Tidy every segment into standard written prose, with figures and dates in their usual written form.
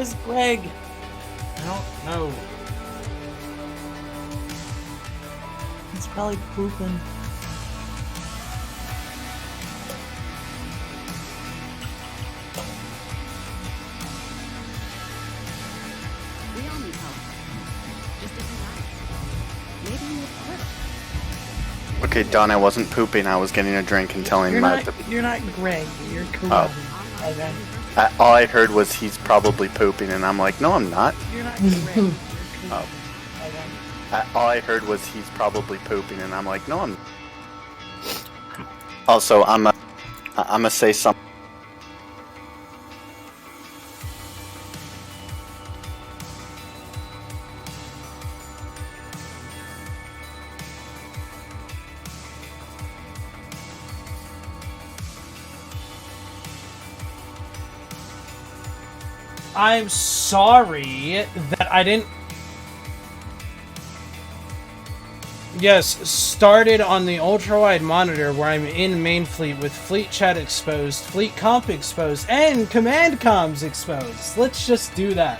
Where's Greg? I don't know. He's probably pooping. We all need help. Just different guys. Maybe you need a little. Okay, Don, I wasn't pooping. I was getting a drink and telling You're Matt. not Greg. You're Karate. Okay. All I heard was he's probably pooping, and I'm like, no, I'm not. You're not Greg. You're Oh. Okay. All I heard was he's probably pooping, and I'm like, no, I'm. Also, I'm gonna say something. I'm sorry that I didn't... Yes, started on the ultra-wide monitor where I'm in main fleet with fleet chat exposed, fleet comp exposed, and command comms exposed. Let's just do that.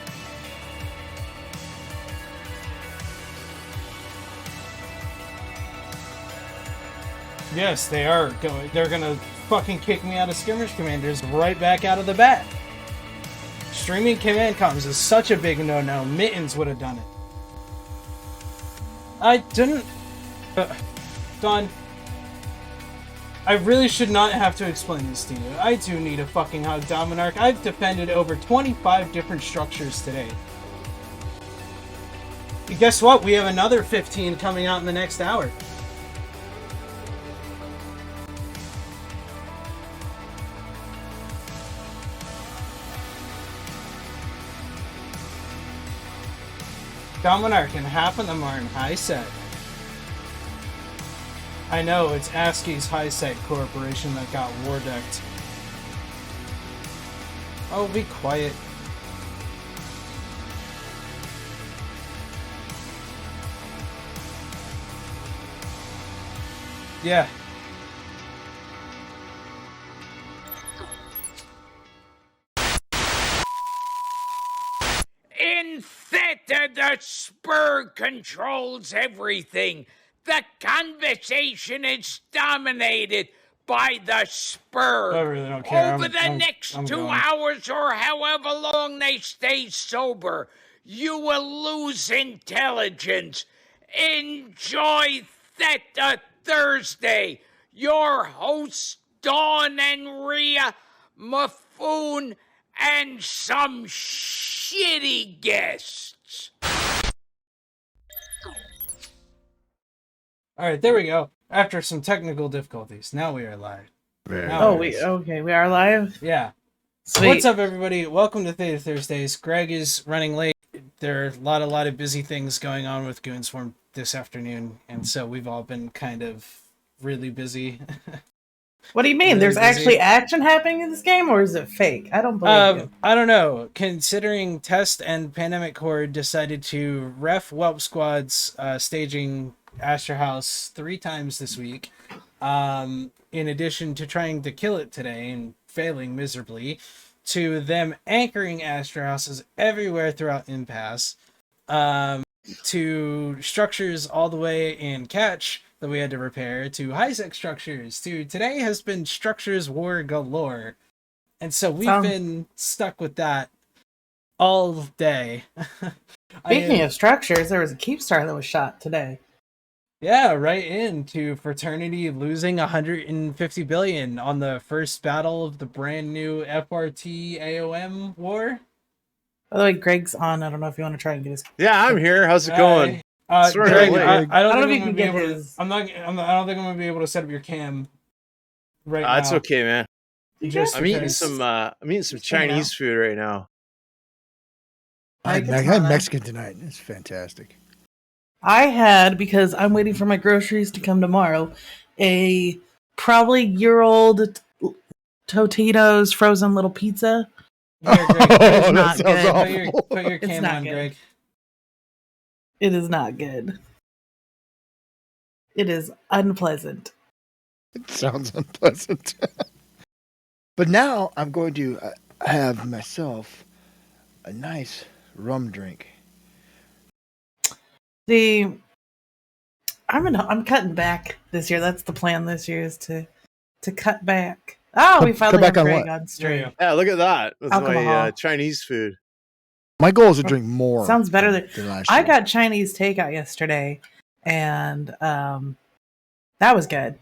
Yes, they are going. They're gonna fucking kick me out of skirmish commanders right back out of the bat. Streaming command comms is such a big no-no. Mittens would have done it. I didn't... Don, I really should not have to explain this to you. I do need a fucking hug, Dominarch. I've defended over 25 different structures today. And guess what? We have another 15 coming out in the next hour. Dominarch, and half of them are in high set. I know, it's ASCII's high set corporation that got war decked. Oh, be quiet. Yeah. In Theta, the spur controls everything. The conversation is dominated by the spur. I really don't care. Over the next I'm 2 going. hours or however long they stay sober, you will lose intelligence. Enjoy Theta Thursday. Your hosts, Dawn and Rhea, Maffoon, and some shitty guests. Alright, there we go. After some technical difficulties, now we are live. Oh, we are live. Yeah. Sweet. What's up, everybody? Welcome to Theta Thursdays. Greg is running late. There are a lot of busy things going on with Goonswarm this afternoon, and so we've all been kind of really busy. What do you mean? Really There's busy. actually action happening in this game, or is it fake? I don't believe you. I don't know. Considering Test and Pandemic Horde decided to ref Whelp Squad's staging Asher House 3 times this week, in addition to trying to kill it today and failing miserably, to them anchoring Asher Houses everywhere throughout Impasse, to structures all the way in Catch that we had to repair, to high-sec structures, to today has been structures war galore. And so we've been stuck with that all day. Speaking of structures, there was a Keepstar that was shot today. Yeah, right into Fraternity losing 150 billion on the first battle of the brand new FRT AOM war. By the way, Greg's on. I don't know if you want to try and get his. Yeah, I'm here. How's it going? Sorry, Greg, late. I don't know think if you I'm gonna can be get able to. his. I don't think I'm gonna be able to set up your cam right now. It's okay, man. Just I'm eating because- some Chinese food right now. I had Mexican tonight. It's fantastic. I had, because I'm waiting for my groceries to come tomorrow, a probably year-old Totino's frozen little pizza. Here, Greg, It's that not sounds good. awful. put your It's cam not on, good. Greg. It is not good. It is unpleasant. It sounds unpleasant. But now I'm going to have myself a nice rum drink. I'm cutting back this year. That's the plan this year is to cut back. Oh, we Cut finally back have on Greg what? on stream. Yeah, look at that. That's my Alcohol. Chinese food. My goal is to drink more. Sounds better than last I year. got Chinese takeout yesterday, and that was good.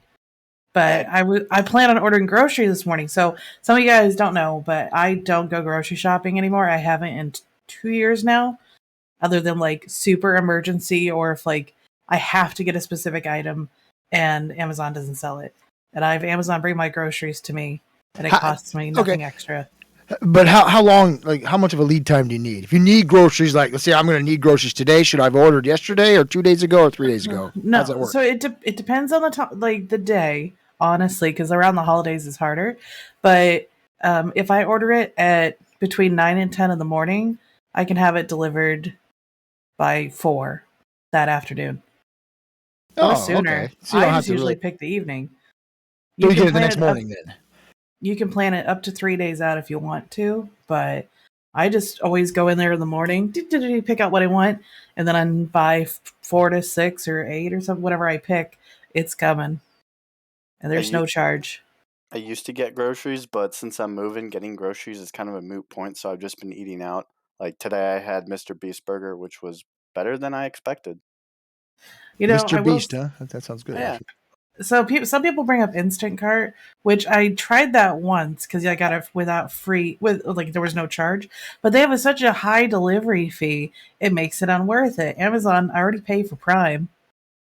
But I plan on ordering groceries this morning. So some of you guys don't know, but I don't go grocery shopping anymore. I haven't in 2 years now, other than like super emergency or if like I have to get a specific item and Amazon doesn't sell it. And I have Amazon bring my groceries to me and it costs me nothing extra. But how long, like how much of a lead time do you need? If you need groceries, like let's say I'm going to need groceries today, should I have ordered yesterday or 2 days ago or 3 days ago? No, How's that work? so it depends on the day, honestly, because around the holidays is harder. But if I order it at between 9 and 10 in the morning, I can have it delivered by 4 that afternoon or sooner. Okay. So you don't I have just to usually really... pick the evening. So you get it the plan next up- morning then? You can plan it up to 3 days out if you want to, but I just always go in there in the morning, pick out what I want, and then by 4 to 6 or 8 or something, whatever I pick, it's coming. And there's no charge. I used to get groceries, but since I'm moving, getting groceries is kind of a moot point, so I've just been eating out. Like today I had Mr. Beast Burger, which was better than I expected. You know, Mr. Beast, huh? That sounds good. Yeah. So some people bring up Instant Cart, which I tried that once because I got it with there was no charge, but they have such a high delivery fee, it makes it unworth it. Amazon, I already pay for Prime,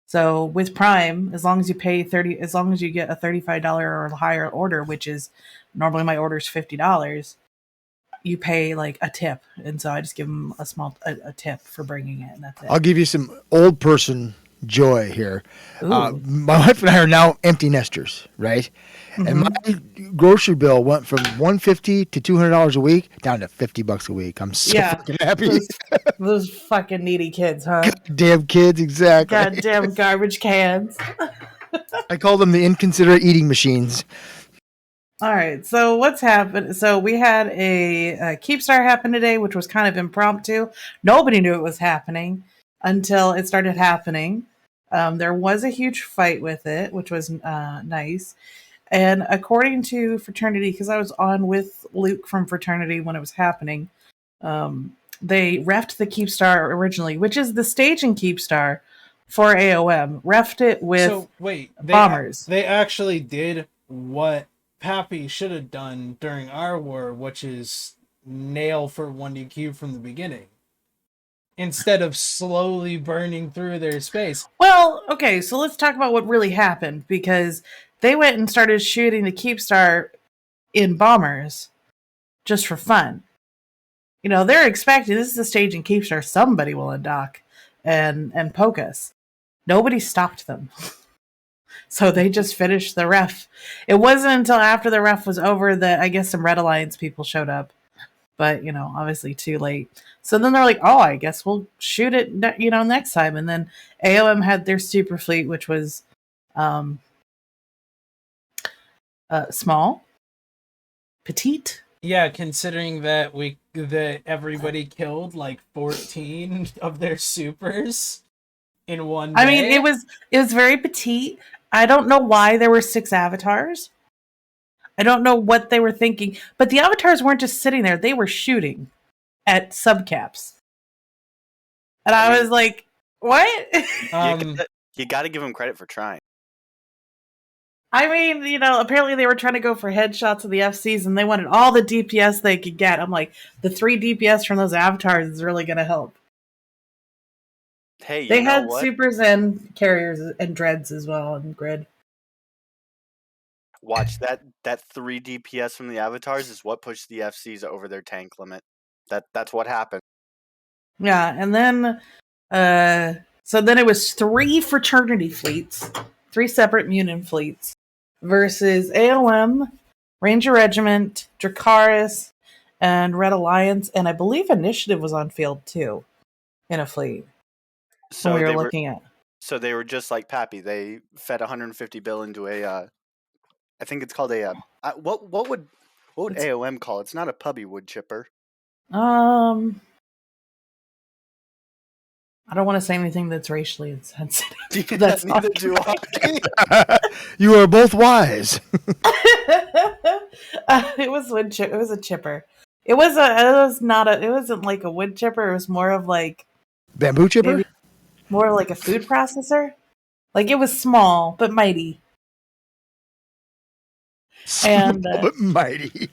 so with Prime, as long as you get a $35 or higher order, which is normally my order is $50, you pay like a tip, and so I just give them a tip for bringing it, and that's it. I'll give you some old person joy here. My wife and I are now empty nesters, right? Mm-hmm. And my grocery bill went from $150 to $200 a week down to $50 a week. I'm so fucking happy. Those fucking needy kids, huh? Goddamn kids, exactly. Goddamn garbage cans. I call them the inconsiderate eating machines. All right, so what's happened? So we had a Keepstar happen today, which was kind of impromptu. Nobody knew it was happening until it started happening. There was a huge fight with it, which was nice. And according to Fraternity, because I was on with Luke from Fraternity when it was happening, they refed the Keepstar originally, which is the staging Keepstar for AOM. Refed it with bombers. They actually did what Pappy should have done during our war, which is nail for 1DQ from the beginning, instead of slowly burning through their space. Well, okay, so let's talk about what really happened, because they went and started shooting the Keepstar in bombers just for fun. You know, they're expecting, this is a staging Keepstar, somebody will undock and poke us. Nobody stopped them. So they just finished the ref. It wasn't until after the ref was over that I guess some Red Alliance people showed up. But, you know, obviously too late. So then they're like, oh, I guess we'll shoot it, next time. And then AOM had their super fleet, which was small, petite. Yeah, considering that everybody killed like 14 of their supers in one day. I mean, it was very petite. I don't know why there were 6 avatars. I don't know what they were thinking, but the avatars weren't just sitting there; they were shooting at subcaps. And I was like, "What?" You got to give them credit for trying. I mean, apparently they were trying to go for headshots of the FCs, and they wanted all the DPS they could get. I'm like, the 3 DPS from those avatars is really going to help. Hey, they had supers and carriers and dreads as well and grid. Watch that 3 DPS from the avatars is what pushed the FCs over their tank limit. That's what happened. Yeah, and then so then it was 3 fraternity fleets, 3 separate Munin fleets versus AOM, Ranger Regiment, Dracarys, and Red Alliance, and I believe Initiative was on field too in a fleet. So we were looking at. So they were just like Pappy. They fed 150 bill into a. I think it's called a. What would AOM call it? It's not a puppy wood chipper. I don't want to say anything that's racially insensitive. Yeah, That's all neither I do can I. You are both wise. It was wood chip. It was a chipper. It wasn't like a wood chipper. It was more of like Bamboo chipper? maybe more like a food processor. Like it was small but mighty. And Small but mighty.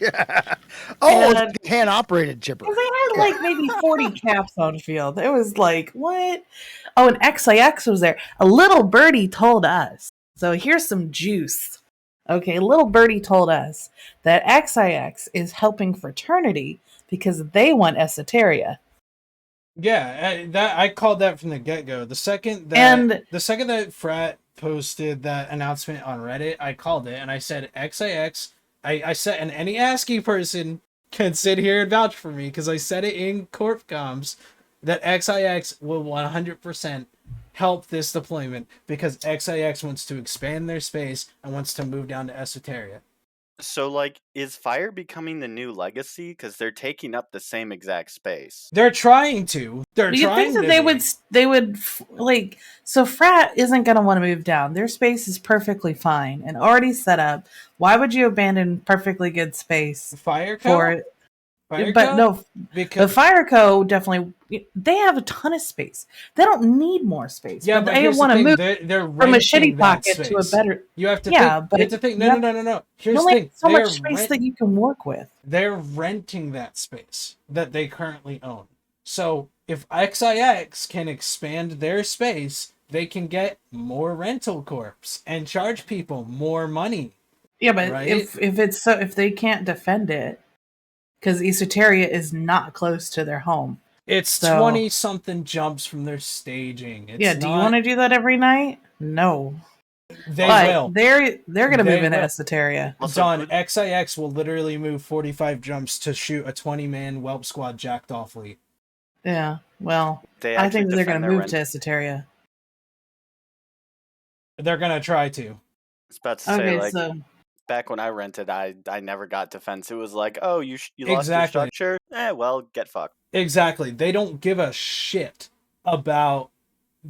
Oh, and it's a hand-operated chipper. they had Okay. like maybe 40 caps on field. It was like, what? Oh, and XIX was there. A little birdie told us. So here's some juice. Okay, little birdie told us that XIX is helping fraternity because they want esoteria. Yeah, that I called that from the get-go. The second And that Frat posted that announcement on Reddit, I called it and I said XIX. I said, and any ASCII person can sit here and vouch for me because I said it in Corp Comms that XIX will 100% help this deployment because XIX wants to expand their space and wants to move down to Esoteria. So, like, is fire becoming the new legacy? Because they're taking up the same exact space. They're trying to. you think that they would like, so Frat isn't going to want to move down. Their space is perfectly fine and already set up. Why would you abandon perfectly good space Fire for it? Fire But no, because the Fire Co. definitely, they have a ton of space. They don't need more space. yeah, but but they here's the want to thing. move They're from a renting shitty that pocket to a space. better. You have to Yeah, think. but You have to think. you No. Here's you the only thing. have so much space that you can work with. They're renting that space that they currently own. So if XIX can expand their space, they can get more rental corps and charge people more money. Yeah, but Right? if they can't defend it, because Esoteria is not close to their home. It's So 20 something jumps from their staging. It's yeah, do you want to do that every night? No. They But will. they're going to They move into will. Esoteria. Also, Don, who- XIX will literally move 45 jumps to shoot a 20-man Whelp Squad Jackdaw fleet. Yeah, well, they I actually think that they're going defend to their move to Esoteria. They're going to try to. I was about to say, Okay, like, so back when I rented, I never got defense. It was like, oh, you lost your Exactly. structure? Well, get fucked. Exactly. They don't give a shit about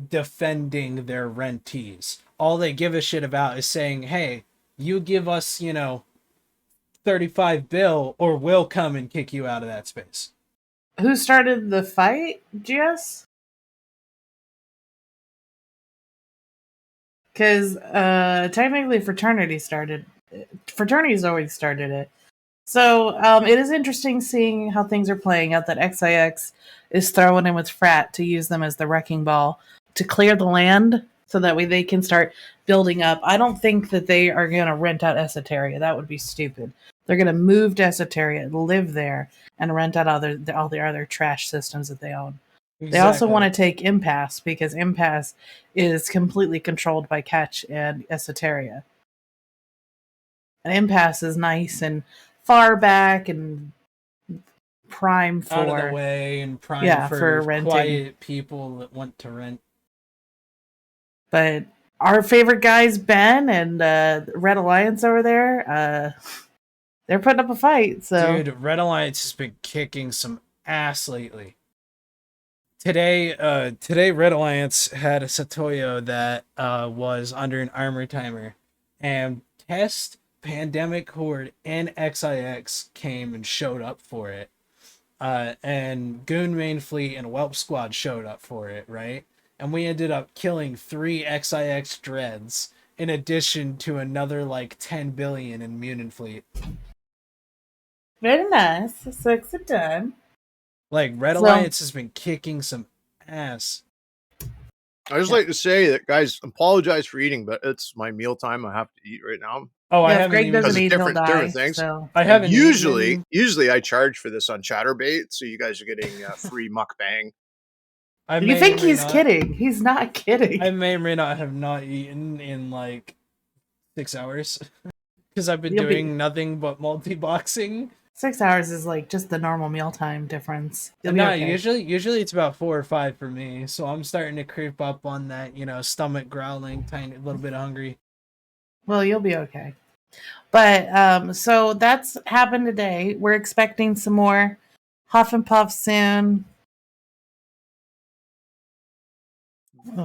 defending their rentees. All they give a shit about is saying, hey, you give us, 35 bill or we'll come and kick you out of that space. who started the fight, GS? Because technically Fraternity's always started it. So it is interesting seeing how things are playing out, that XIX is throwing in with Frat to use them as the wrecking ball to clear the land so that way they can start building up. I don't think that they are going to rent out Esoteria. That would be stupid. They're going to move to Esoteria, live there, and rent out all their other trash systems that they own. Exactly. They also want to take Impasse because Impasse is completely controlled by Catch and Esoteria. And Impasse is nice and far back and prime for out of the way and prime for renting. quiet people that want to rent. But our favorite guys, Ben and Red Alliance over there, they're putting up a fight. So, dude, Red Alliance has been kicking some ass lately. Today, Red Alliance had a Satoyo that was under an armor timer, and Test, Pandemic Horde, and XIX came and showed up for it. And Goon Main Fleet and Whelp Squad showed up for it, right? And we ended up killing 3 XIX dreads in addition to another like 10 billion in Munin Fleet. very nice. Sexy time. Like, Red Alliance has been kicking some ass. I just like to say that, guys, apologize for eating, but it's my mealtime. I have to eat right now. Oh, I if haven't Greg even. doesn't eat, he'll different die. things. So. I haven't Usually eaten. I charge for this on Chatterbait, so you guys are getting free mukbang. You think he's kidding? He's not kidding. I may or may not have not eaten in like 6 hours because I've been doing nothing but multi-boxing. 6 hours is like just the normal mealtime difference. No, okay. usually it's about 4 or 5 for me. So I'm starting to creep up on that, stomach growling, tiny little bit hungry. Well, you'll be okay. But so that's happened today. We're expecting some more Huff and Puff soon.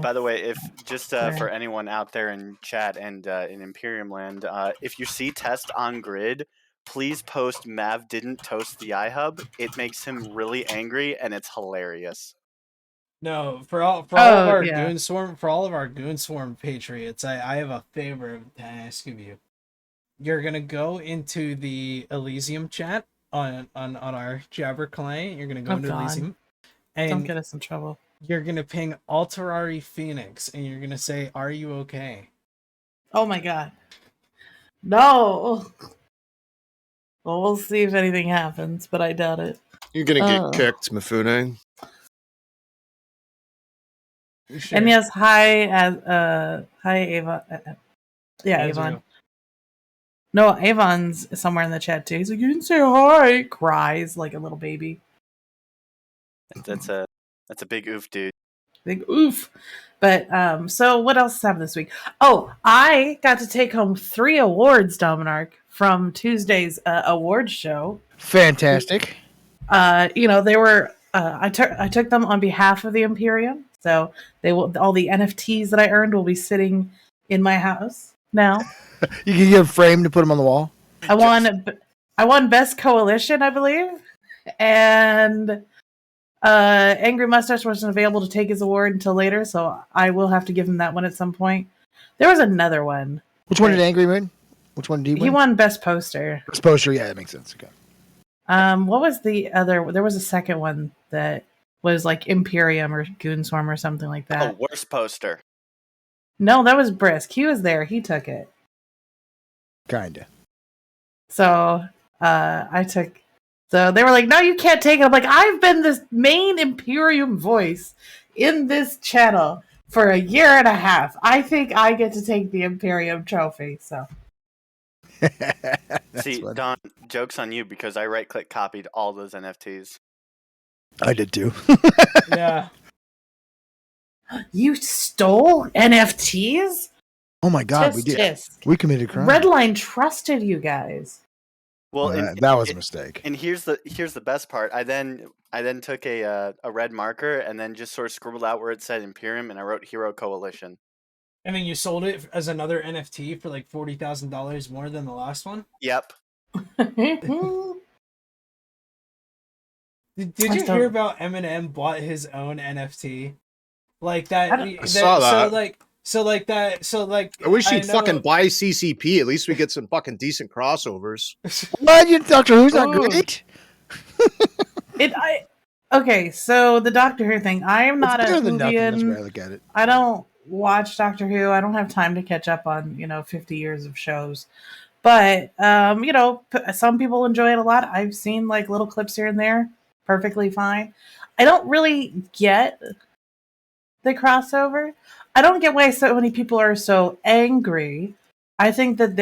By the way, if just Sorry. for anyone out there in chat and in Imperium land, if you see Test on grid, please post Mav didn't toast the iHub. It makes him really angry and it's hilarious. No, for all of Oh, our yeah. Goon Swarm patriots, I have a favor to ask of you. You're gonna go into the Elysium chat on our Jabber client. You're gonna go Oh, into God. Elysium, Don't and get us in trouble. you're gonna ping Alterari Phoenix, and you're gonna say, "Are you okay?" Oh my God. No. Well, we'll see if anything happens, but I doubt it. You're gonna get Oh. kicked, Mifune. Sure. And yes, hi Ava. Yeah, Azrael. Avon. No, Avon's somewhere in the chat too. He's like, you didn't say hi. Cries like a little baby. That's a big oof, dude. Big oof. But so what else happened this week? Oh, I got to take home 3 awards, Dominark, from Tuesday's awards show. Fantastic. They were I took them on behalf of the Imperium. So they will all the NFTs that I earned will be sitting in my house now. You can get a frame to put them on the wall. I won Best Coalition, I believe, and Angry Mustache wasn't available to take his award until later, so I will have to give him that one at some point. There was another one. Which one did Angry win? Which one did he win? He won Best Poster. Best Poster, yeah, that makes sense. Okay. What was the other? There was a second one that was like Imperium or Goonswarm or something like that. Oh, worst poster. No, that was Brisk. He was there. He took it. Kinda. So I took. So they were like, "No, you can't take it." I'm like, "I've been this main Imperium voice in this channel for a year and a half. I think I get to take the Imperium trophy." So See, funny. Don, joke's on you because I right-click copied all those NFTs. I did too. Yeah. you stole NFTs? Oh my God, we Tisk did. tisk. We committed a crime. Redline trusted you guys. Well, that was a mistake. And here's the best part. I then took a red marker and then just sort of scribbled out where it said Imperium and I wrote Hero Coalition. And then you sold it as another NFT for like $40,000 more than the last one? Yep. Did you hear about Eminem bought his own NFT? Like that. I saw that. So I wish he'd fucking buy CCP. At least we get some fucking decent crossovers. What? You Doctor Who's not Ooh. great? Okay, so the Doctor Who thing. I am not a better than nothing. That's the way I Whovian. look at it. I don't watch Doctor Who. I don't have time to catch up on 50 years of shows. But some people enjoy it a lot. I've seen like little clips here and there. Perfectly fine. I don't really get the crossover. I don't get why so many people are so angry. I think that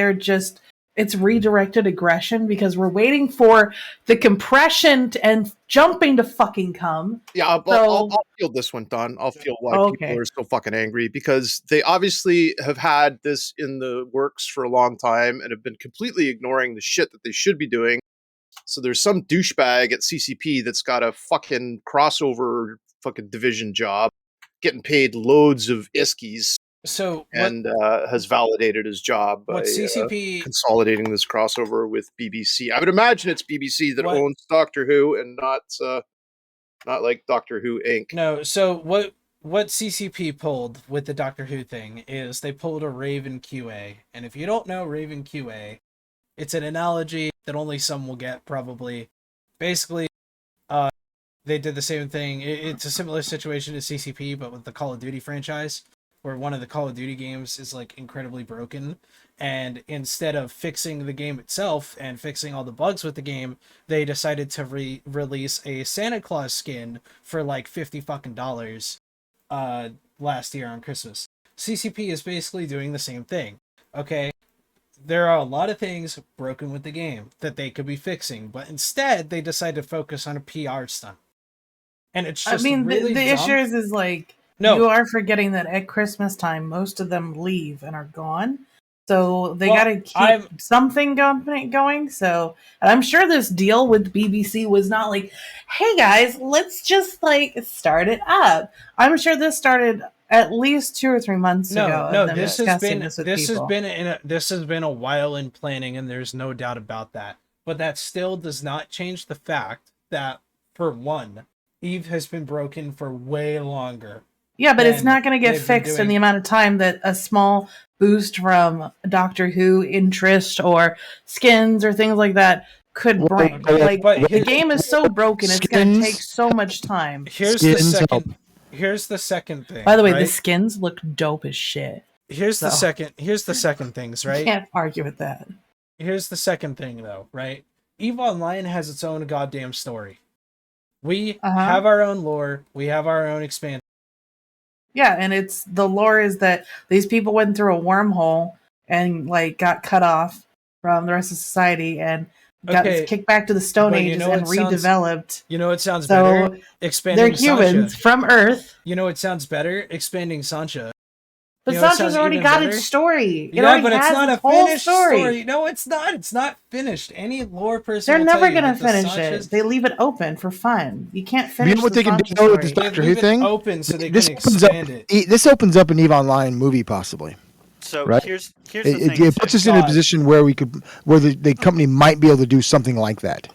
it's redirected aggression because we're waiting for the compression and jumping to fucking come. Yeah, I'll field this one, Don. I'll feel why people are so fucking angry because they obviously have had this in the works for a long time and have been completely ignoring the shit that they should be doing. So there's some douchebag at CCP that's got a fucking crossover fucking division job, getting paid loads of iskies. Has validated his job by CCP consolidating this crossover with BBC. I would imagine it's BBC that owns Doctor Who and not like Doctor Who Inc. No, so what CCP pulled with the Doctor Who thing is they pulled a Raven QA. And if you don't know Raven QA, it's an analogy that only some will get probably. Basically, they did the same thing. It's a similar situation to CCP, but with the Call of Duty franchise, where one of the Call of Duty games is like incredibly broken, and instead of fixing the game itself and fixing all the bugs with the game, they decided to release a Santa Claus skin for like $50 fucking last year on Christmas. CCP is basically doing the same thing. Okay, there are a lot of things broken with the game that they could be fixing, but instead they decide to focus on a PR stunt. And it's just really the dumb. issue is like, you are forgetting that at Christmas time, most of them leave and are gone. So they Well, got to keep something going. So, and I'm sure this deal with BBC was not like, hey guys, let's just like start it up. I'm sure this started at least 2 or 3 months ago. No, of them this has been this with this has people. been this has been a while in planning, and there's no doubt about that. But that still does not change the fact that, for one, Eve has been broken for way longer. Yeah, but it's not going to get fixed in the amount of time that a small boost from Doctor Who interest or skins or things like that could bring. Like, the game is so broken, it's going to take so much time. Here's the second thing. By the way, right? the skins look dope as shit. Here's the second things, right? Can't argue with that. Here's the second thing, though, right? EVE Online has its own goddamn story. We have our own lore. We have our own expansion. Yeah, and it's the lore is that these people went through a wormhole and like got cut off from the rest of society and got kicked back to the Stone Ages and redeveloped. You know, it sounds better. Expanding they're humans Sancha. from Earth. You know, it sounds better. Expanding Sancha. But Sancha's already got its story. Yeah, but it's not a finished story. No, it's not. It's not finished. Any lore person. They're never gonna finish it. They leave it open for fun. You can't finish. You know what they can do with this Doctor Who thing? Open so they can expand it. This opens up an EVE Online movie, possibly. So right? here's the thing. It puts us in a position where the company might be able to do something like that.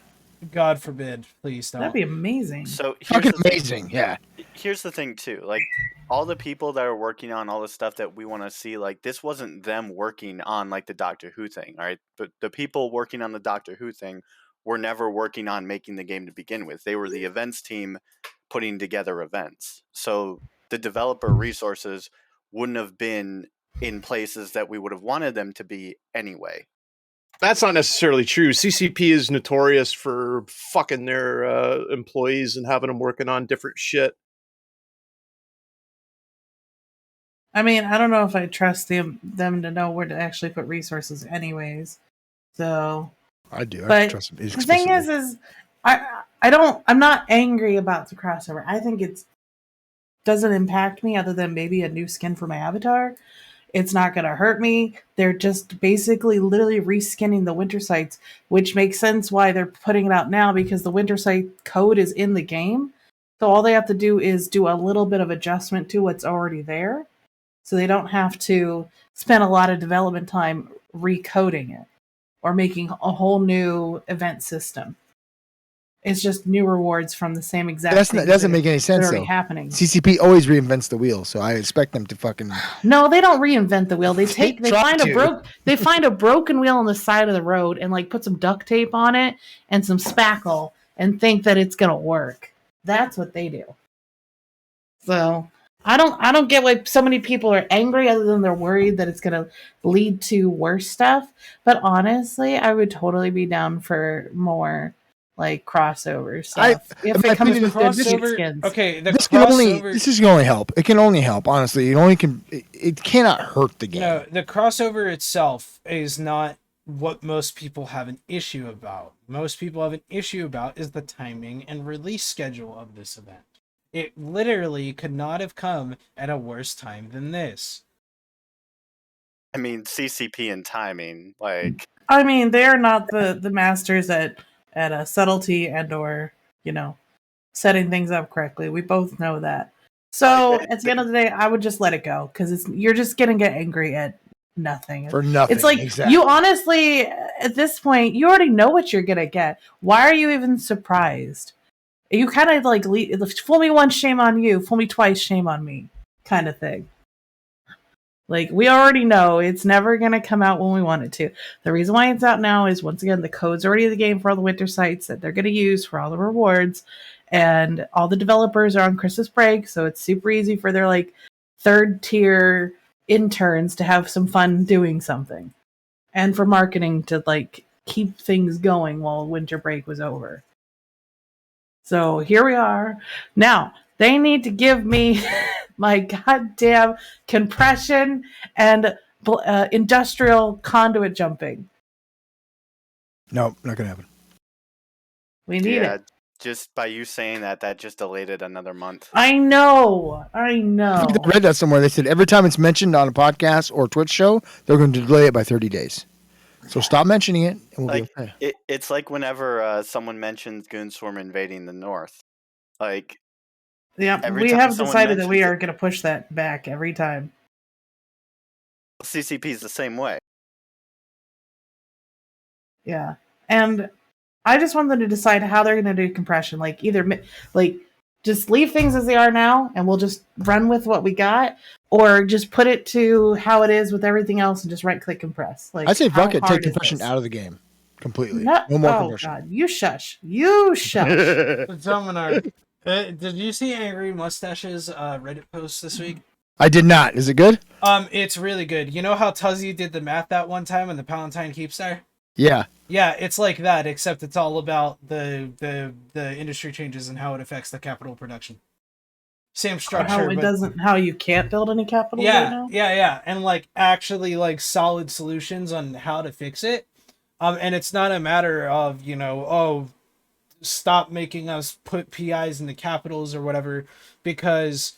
God forbid, please don't. That'd be amazing. So fucking amazing, yeah. Here's the thing too, like all the people that are working on all the stuff that we want to see, like this wasn't them working on like the Doctor Who thing, all right? But the people working on the Doctor Who thing were never working on making the game to begin with. They were the events team putting together events. So the developer resources wouldn't have been in places that we would have wanted them to be anyway. That's not necessarily true. CCP is notorious for fucking their employees and having them working on different shit. I mean, I don't know if I trust them to know where to actually put resources anyways. So I do. But I trust them. the thing is I'm not angry about the crossover. I think it doesn't impact me other than maybe a new skin for my avatar. It's not going to hurt me. They're just basically literally reskinning the winter sites, which makes sense why they're putting it out now because the winter site code is in the game. So all they have to do is do a little bit of adjustment to what's already there. So they don't have to spend a lot of development time recoding it or making a whole new event system. It's just new rewards from the same exact. That doesn't make any sense. Already happening. CCP always reinvents the wheel, so I expect them to fucking. No, they don't reinvent the wheel. They find a broken wheel on the side of the road and like put some duct tape on it and some spackle and think that it's gonna work. That's what they do. So I don't get why so many people are angry other than they're worried that it's gonna lead to worse stuff. But honestly, I would totally be down for more like crossover stuff. If it comes with crossover skins. Okay, this is going to help. It can only help, honestly. It cannot hurt the game. No, the crossover itself is not what most people have an issue about. Most people have an issue about is the timing and release schedule of this event. It literally could not have come at a worse time than this. I mean, CCP and timing, like. I mean, they're not the masters at a subtlety and or, setting things up correctly. We both know that. So at the end of the day, I would just let it go because you're just going to get angry at nothing. For nothing. It's like you honestly, at this point, you already know what you're going to get. Why are you even surprised? You kind of like, fool me once, shame on you. Fool me twice, shame on me kind of thing. Like, we already know it's never going to come out when we want it to. The reason why it's out now is, once again, the code's already in the game for all the winter sites that they're going to use for all the rewards. And all the developers are on Christmas break, so it's super easy for their, like, third-tier interns to have some fun doing something. And for marketing to, like, keep things going while winter break was over. So, here we are. Now, they need to give me my goddamn compression and industrial conduit jumping. No, not gonna happen. We need it. Just by you saying that just delayed it another month. I know. I read that somewhere. They said every time it's mentioned on a podcast or Twitch show, they're going to delay it by 30 days. So stop mentioning it, and we'll be okay. It's like whenever someone mentions Goonswarm invading the North. Like, yeah, we have decided that we are going to push that back every time. CCP is the same way. Yeah, and I just want them to decide how they're going to do compression. Like either just leave things as they are now, and we'll just run with what we got, or just put it to how it is with everything else and just right-click compress. Like, I say fuck it, take compression out of the game completely. No more compression. God, you shush. Dominar, did you see Angry Mustache's Reddit post this week? I did not. Is it good? It's really good. You know how Tuzzy did the math that one time on the Palatine Keepstar? Yeah. Yeah, it's like that, except it's all about the industry changes and how it affects the capital production. Same structure. How you can't build any capital right now? Yeah. And like actually like solid solutions on how to fix it. And it's not a matter of, stop making us put PIs in the capitals or whatever, because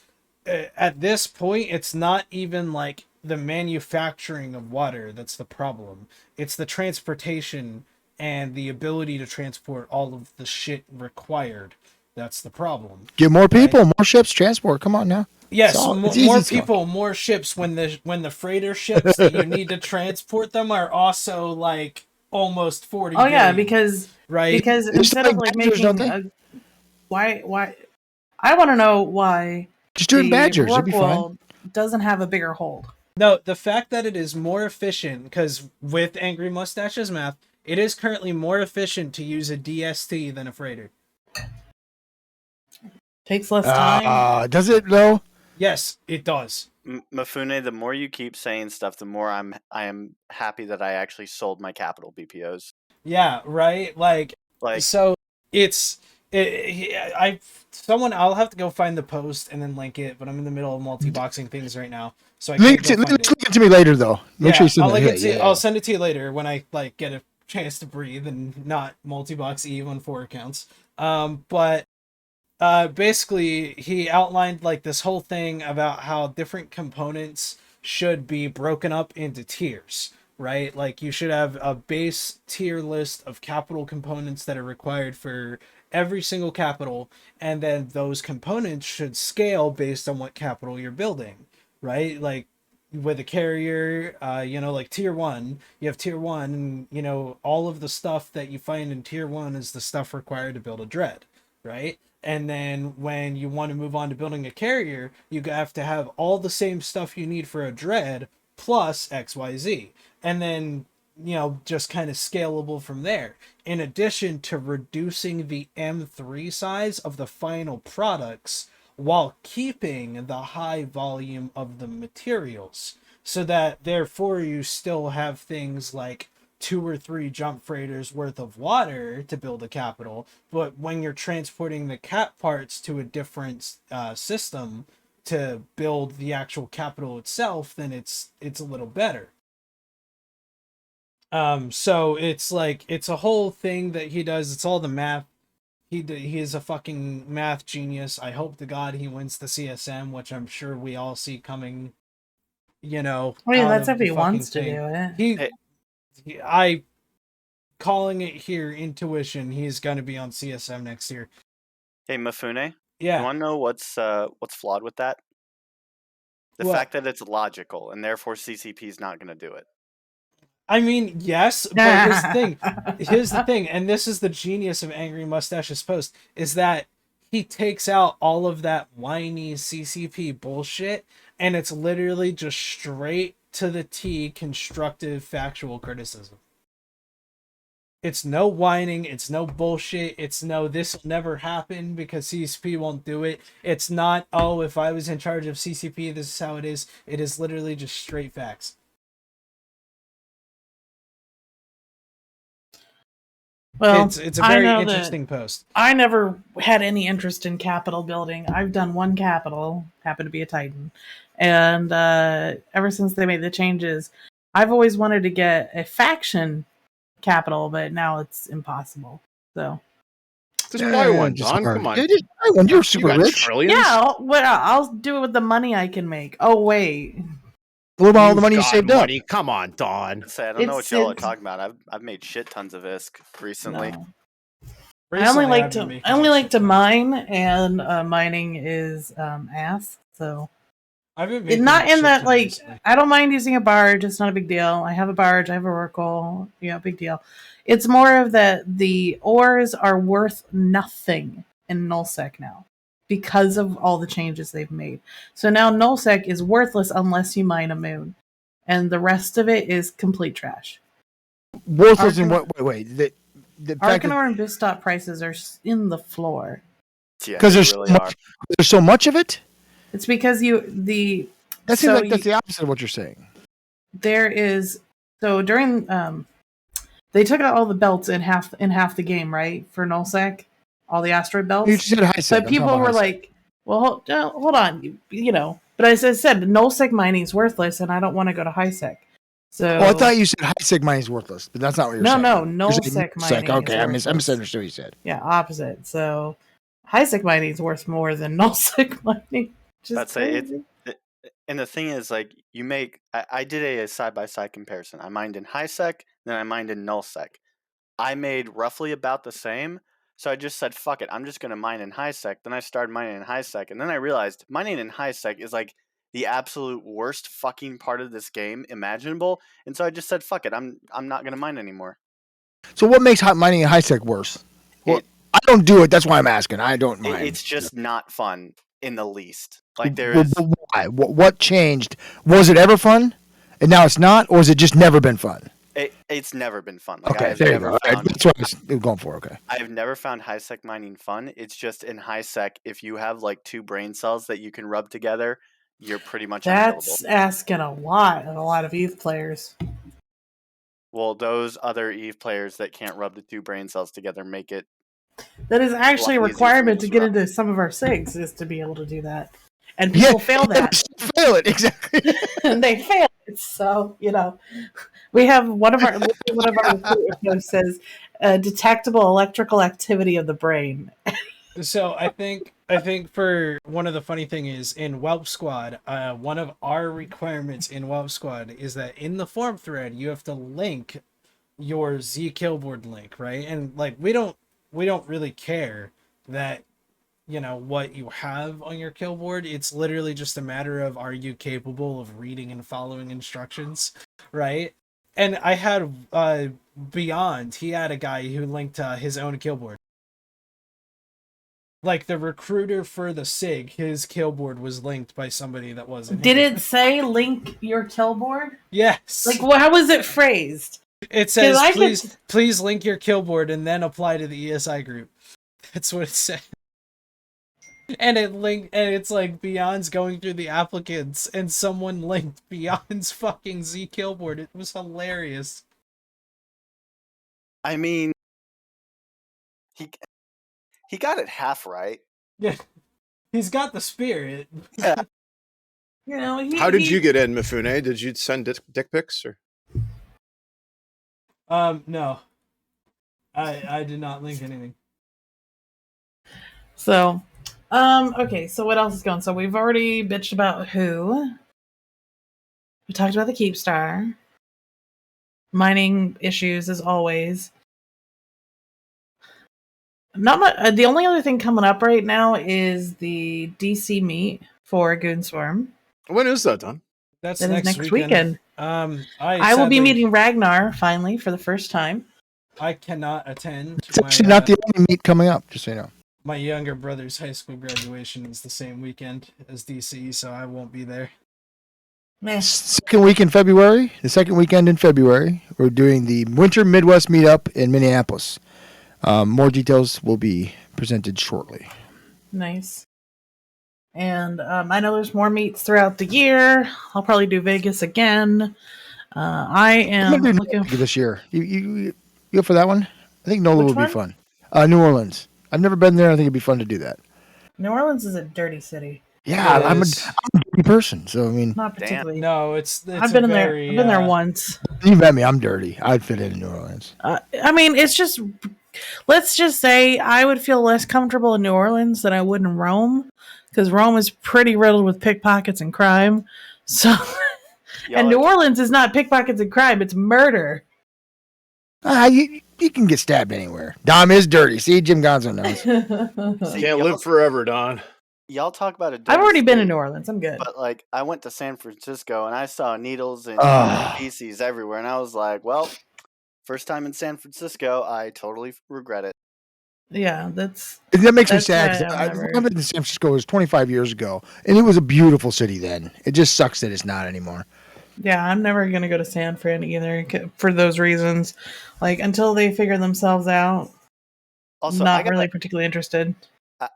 at this point, it's not even like the manufacturing of water that's the problem. It's the transportation and the ability to transport all of the shit required. That's the problem. Get more people, more ships, transport. Come on now. Yes, more people, more ships. When the freighter ships that you need to transport them are also like almost 40. Oh yeah, because because instead of like making why I want to know why just doing badgers. It'd be fine. Doesn't have a bigger hold. No, the fact that it is more efficient, because with Angry Mustache's math, it is currently more efficient to use a DST than a freighter. Takes less time. Does it though? Yes, it does. Mifune, the more you keep saying stuff, the more I am happy that I actually sold my capital BPOs. Yeah, right. Like so, I'll have to go find the post and then link it, but I'm in the middle of multi-boxing things right now, so I can't link it to me later though. Make sure you send it. I'll send it to you later when I like get a chance to breathe and not multi-box Eve on 4 accounts. But basically he outlined like this whole thing about how different components should be broken up into tiers, right? Like you should have a base tier list of capital components that are required for every single capital, and then those components should scale based on what capital you're building, right? Like with a carrier, like tier 1, you have tier 1, and all of the stuff that you find in tier 1 is the stuff required to build a dread, right? And then when you want to move on to building a carrier, you have to have all the same stuff you need for a dread plus XYZ. And then, just kind of scalable from there. In addition to reducing the M3 size of the final products while keeping the high volume of the materials. So that therefore you still have things like 2 or 3 jump freighters worth of water to build a capital, but when you're transporting the cap parts to a different system to build the actual capital itself, then it's a little better. So it's a whole thing that he does. It's all the math. He is a fucking math genius. I hope to God he wins the CSM, which I'm sure we all see coming. That's if he wants to do it. I calling it here, intuition, he's going to be on CSM next year. Hey, Mifune? Yeah. You want to know what's flawed with that? The fact that it's logical, and therefore CCP is not going to do it. I mean, yes, but here's the thing, and this is the genius of Angry Mustache's post, is that he takes out all of that whiny CCP bullshit, and it's literally just straight to the T constructive factual criticism. It's no whining, it's no bullshit, it's no this will never happen because CCP won't do it. It's not, if I was in charge of CCP, this is how it is. It is literally just straight facts. Well, it's a very interesting post. I never had any interest in capital building. I've done one capital, happened to be a Titan. And ever since they made the changes, I've always wanted to get a faction capital, but now it's impossible. So Just buy one, just Don. hard. Come on. Yeah, just buy one. You're super got rich. trillions. Yeah, I'll do it with the money I can make. Oh wait, What about all the You've money you got saved money. up? Come on, Don. Say, I don't know what It's- y'all are it's- talking about. I've made shit tons of ISK recently. no. Recently, I I've been only making like shit to tons. mine, and mining is ass. So I've been making not in shit that tons like recently. I don't mind using a barge. It's not a big deal. I have a barge. I have a Oracle. Yeah, big deal. It's more of that the ores are worth nothing in nullsec now because of all the changes they've made. So now nullsec is worthless unless you mine a moon, and the rest of it is complete trash. Worthless in what? Wait. The fact that Arcanor and Bistop prices are in the floor. Yeah, because they there's really so are. much, there's so much of it. It's because That seems like that's the opposite of what you're saying. there is during they took out all the belts in half the game, right? For nullsec, all the asteroid belts. You just said high sec. But people were like, well, hold on, you know. But as I said, nullsec mining is worthless, and I don't want to go to high sec. So "Oh, I thought you said high sec mining is worthless," but that's not what you're saying. no, You're saying nullsec null sec. mining. Okay, I misunderstood what you said. Yeah, opposite. So high sec mining is worth more than nullsec mining. That's it. And the thing is, like, you make. I did a side by side comparison. I mined in high sec, then I mined in null sec. I made roughly about the same. So I just said, fuck it, I'm just going to mine in high sec. Then I started mining in high sec. And then I realized mining in high sec is like the absolute worst fucking part of this game imaginable. And so I just said, fuck it, I'm not going to mine anymore. So what makes mining in high sec worse? Well, I don't do it. That's why I'm asking. I don't mind. It's just not fun in the least. Like there is. Why? What changed? Was it ever fun, and now it's not, or has it just never been fun? It's never been fun. Like, Okay, there you go. That's what I was going for. Okay. I've never found high sec mining fun. It's just in high sec, if you have like 2 brain cells that you can rub together, you're pretty much That's unkillable. asking a lot of ETH players. Well, those other EVE players that can't rub the 2 brain cells together make it. That is actually a lot easier requirement for me to to get rub. into some of our SIGs is to be able to do that. And people fail that. Fail it, exactly. And they fail it. So, you know, we have one of our recruiters says detectable electrical activity of the brain. So I think for one of the funny thing is in Whelp Squad, one of our requirements in Whelp Squad is that in the forum thread you have to link your Z Killboard link, right? And like we don't really care that, you know, what you have on your killboard. It's literally just a matter of, are you capable of reading and following instructions, right? And I had Beyond, he had a guy who linked his own killboard. Like the recruiter for the SIG, his killboard was linked by somebody that wasn't. Did it say link your killboard? Yes. Like, how was it phrased? It says, please link your killboard and then apply to the ESI group. That's what it said. And it's like Beyond's going through the applicants and someone linked Beyond's fucking Z killboard. It was hilarious. I mean, he got it half right. Yeah. He's got the spirit. Yeah. You know, how did you get in, Mifune? Did you send dick pics or? No. I did not link anything. So, okay, so what else is going? So we've already bitched about who. We talked about the Keepstar. Mining issues as always. Not much. The only other thing coming up right now is the DC meet for Goonswarm. When is that done? That's that next is next weekend. I will be meeting Ragnar finally for the first time. I cannot attend. It's actually not the only meet coming up, just so you know. My younger brother's high school graduation is the same weekend as DC, so I won't be there. Second week in February, the second weekend in February, we're doing the Winter Midwest Meetup in Minneapolis. More details will be presented shortly. Nice. And I know there's more meets throughout the year. I'll probably do Vegas again. I am looking for this year. You go for that one? I think NOLA would be fun. New Orleans. I've never been there. I think it'd be fun to do that. New Orleans is a dirty city. Yeah, I'm a dirty person, so I mean, not particularly. No, it's I've been there. I've been there once. You met me. I'm dirty. I'd fit in New Orleans. I mean, it's just Let's just say I would feel less comfortable in New Orleans than I would in Rome, because Rome is pretty riddled with pickpockets and crime. So, and New Orleans is not pickpockets and crime; it's murder. You can get stabbed anywhere. Dom is dirty. See, Jim Gonzo knows. Can't live forever, Don. Y'all talk about it. I've already been in New Orleans. I'm good. But like, I went to San Francisco and I saw needles and feces everywhere, and I was like, well, first time in San Francisco, I totally regret it. Yeah, that makes me sad. I lived in San Francisco. It was 25 years ago, and it was a beautiful city then. It just sucks that it's not anymore. Yeah, I'm never gonna go to San Fran either for those reasons. Like until they figure themselves out. Also, not really particularly interested.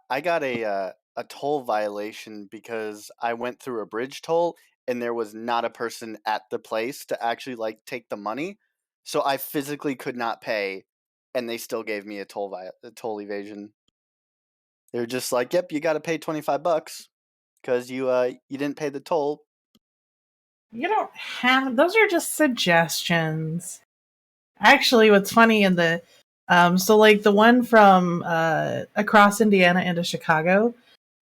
I got a toll violation because I went through a bridge toll and there was not a person at the place to actually like take the money, so I physically could not pay, and they still gave me a toll evasion. They're just like, "Yep, you got to pay $25 because you didn't pay the toll." You don't have those are just suggestions. Actually, what's funny in the so like the one from across Indiana into Chicago,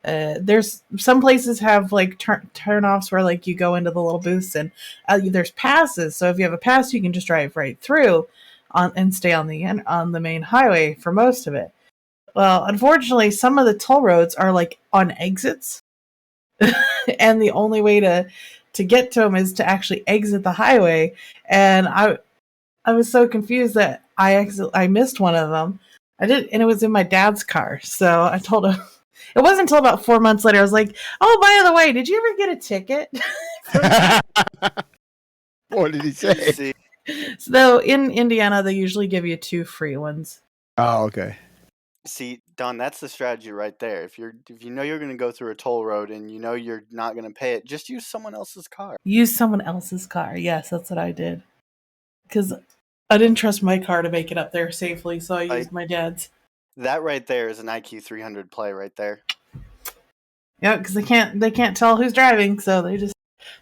there's some places have like turn-offs where like you go into the little booths and there's passes. So if you have a pass, you can just drive right through and stay on the main highway for most of it. Well, unfortunately, some of the toll roads are like on exits, and the only way to get to them is to actually exit the highway. And I was so confused that I missed one of them. I did, and it was in my dad's car. So I told him. It wasn't until about 4 months later I was like, "Oh, by the way, did you ever get a ticket?" What did he say? So in Indiana, they usually give you 2 free ones. Oh, okay. See, Don, that's the strategy right there. If you know you're going to go through a toll road and you know you're not going to pay it, just use someone else's car. Use someone else's car. Yes, that's what I did. Because I didn't trust my car to make it up there safely, so I used my dad's. That right there is an IQ 300 play right there. Yeah, because they can't tell who's driving, so they just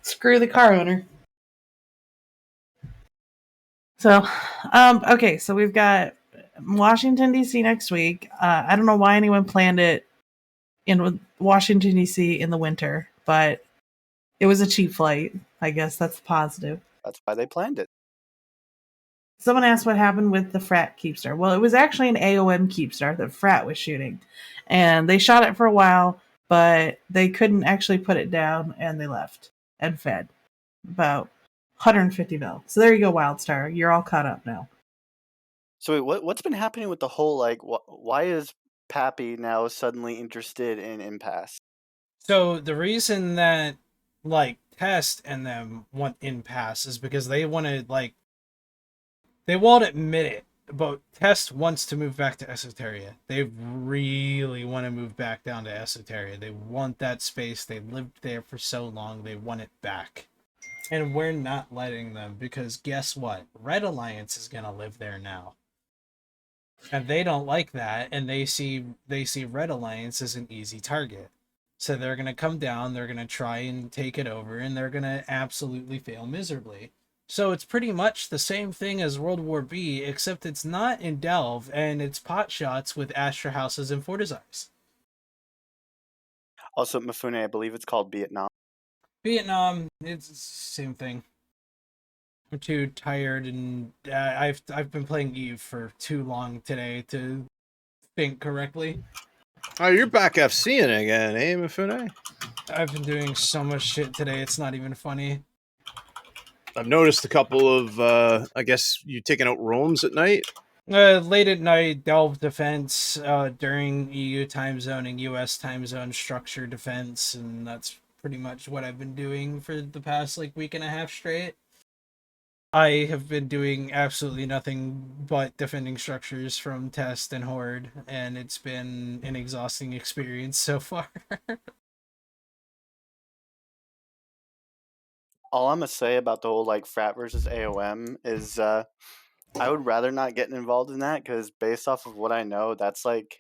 screw the car owner. So, okay, so we've got Washington, D.C. next week. I don't know why anyone planned it in Washington, D.C. in the winter, but it was a cheap flight. I guess that's positive. That's why they planned it. Someone asked what happened with the Frat Keepstar. Well, it was actually an AOM Keepstar that Frat was shooting. And they shot it for a while, but they couldn't actually put it down, and they left and fed. About 150 mil. So there you go, Wildstar. You're all caught up now. So wait, what's been happening with the whole, like, why is Pappy now suddenly interested in Impasse? So the reason that, like, Test and them want Impasse is because they want to, like, they won't admit it, but Test wants to move back to Esoteria. They really want to move back down to Esoteria. They want that space. They lived there for so long. They want it back. And we're not letting them, because guess what? Red Alliance is going to live there now. And they don't like that, and they see Red Alliance as an easy target. So they're going to come down, they're going to try and take it over, and they're going to absolutely fail miserably. So it's pretty much the same thing as World War B, except it's not in Delve, and it's pot shots with Astra houses and Fortizars. Also, Mifune, I believe it's called Vietnam. Vietnam, it's the same thing. I'm too tired, and I've been playing Eve for too long today to think correctly. Oh, you're back FCing again, eh, Mifune? I've been doing so much shit today, it's not even funny. I've noticed a couple of, I guess, you taking out roams at night? Late at night, Delve defense, during EU time zoning, US time zone structure defense, and that's pretty much what I've been doing for the past, like, week and a half straight. I have been doing absolutely nothing but defending structures from Test and Horde, and it's been an exhausting experience so far. All I'm gonna say about the whole, like, Frat versus AOM is I would rather not get involved in that, because based off of what I know, that's like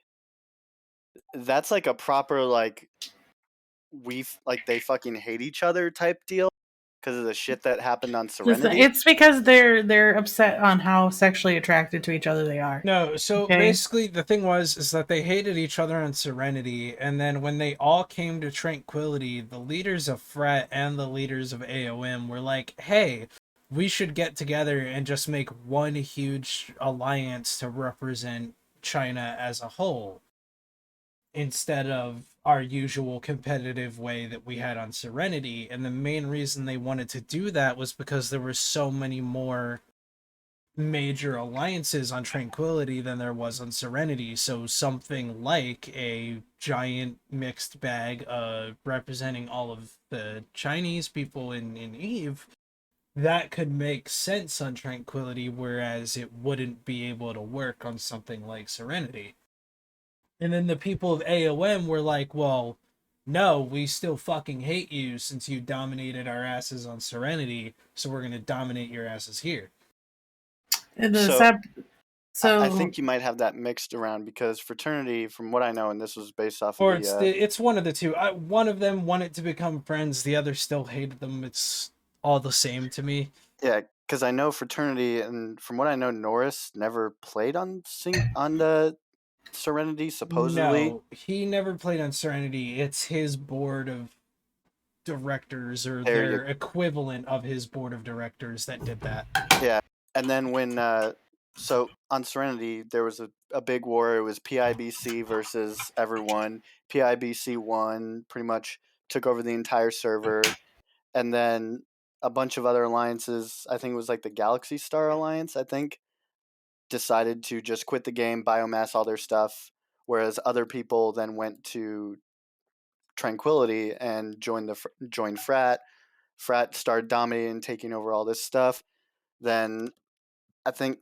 a proper, like, they fucking hate each other type deal. because of the shit that happened on Serenity? It's because they're upset on how sexually attracted to each other they are. No, so Okay. basically the thing is that they hated each other on Serenity, and then when they all came to Tranquility, the leaders of Fret and the leaders of AOM were like, hey, we should get together and just make one huge alliance to represent China as a whole, instead of our usual competitive way that we had on Serenity. And the main reason they wanted to do that was because there were so many more major alliances on Tranquility than there was on Serenity. So something like a giant mixed bag representing all of the Chinese people in Eve, that could make sense on Tranquility, whereas it wouldn't be able to work on something like Serenity. And then the people of AOM were like, well, no, we still fucking hate you since you dominated our asses on Serenity, so we're going to dominate your asses here. So I think you might have that mixed around, because Fraternity, from what I know, and this was based off or of it's one of the two. One of them wanted to become friends, the other still hated them. It's all the same to me. Yeah, because I know Fraternity, and from what I know, Norris never played on the Serenity, supposedly. No, he never played on Serenity. It's his board of directors, or their equivalent of his board of directors, that did that. Yeah, and then when so on Serenity there was a big war. It was PIBC versus everyone. PIBC won, pretty much took over the entire server, and then a bunch of other alliances, I think it was like the Galaxy Star Alliance, I think, decided to just quit the game, biomass all their stuff, whereas other people then went to Tranquility and joined Frat. Frat started dominating, taking over all this stuff. Then I think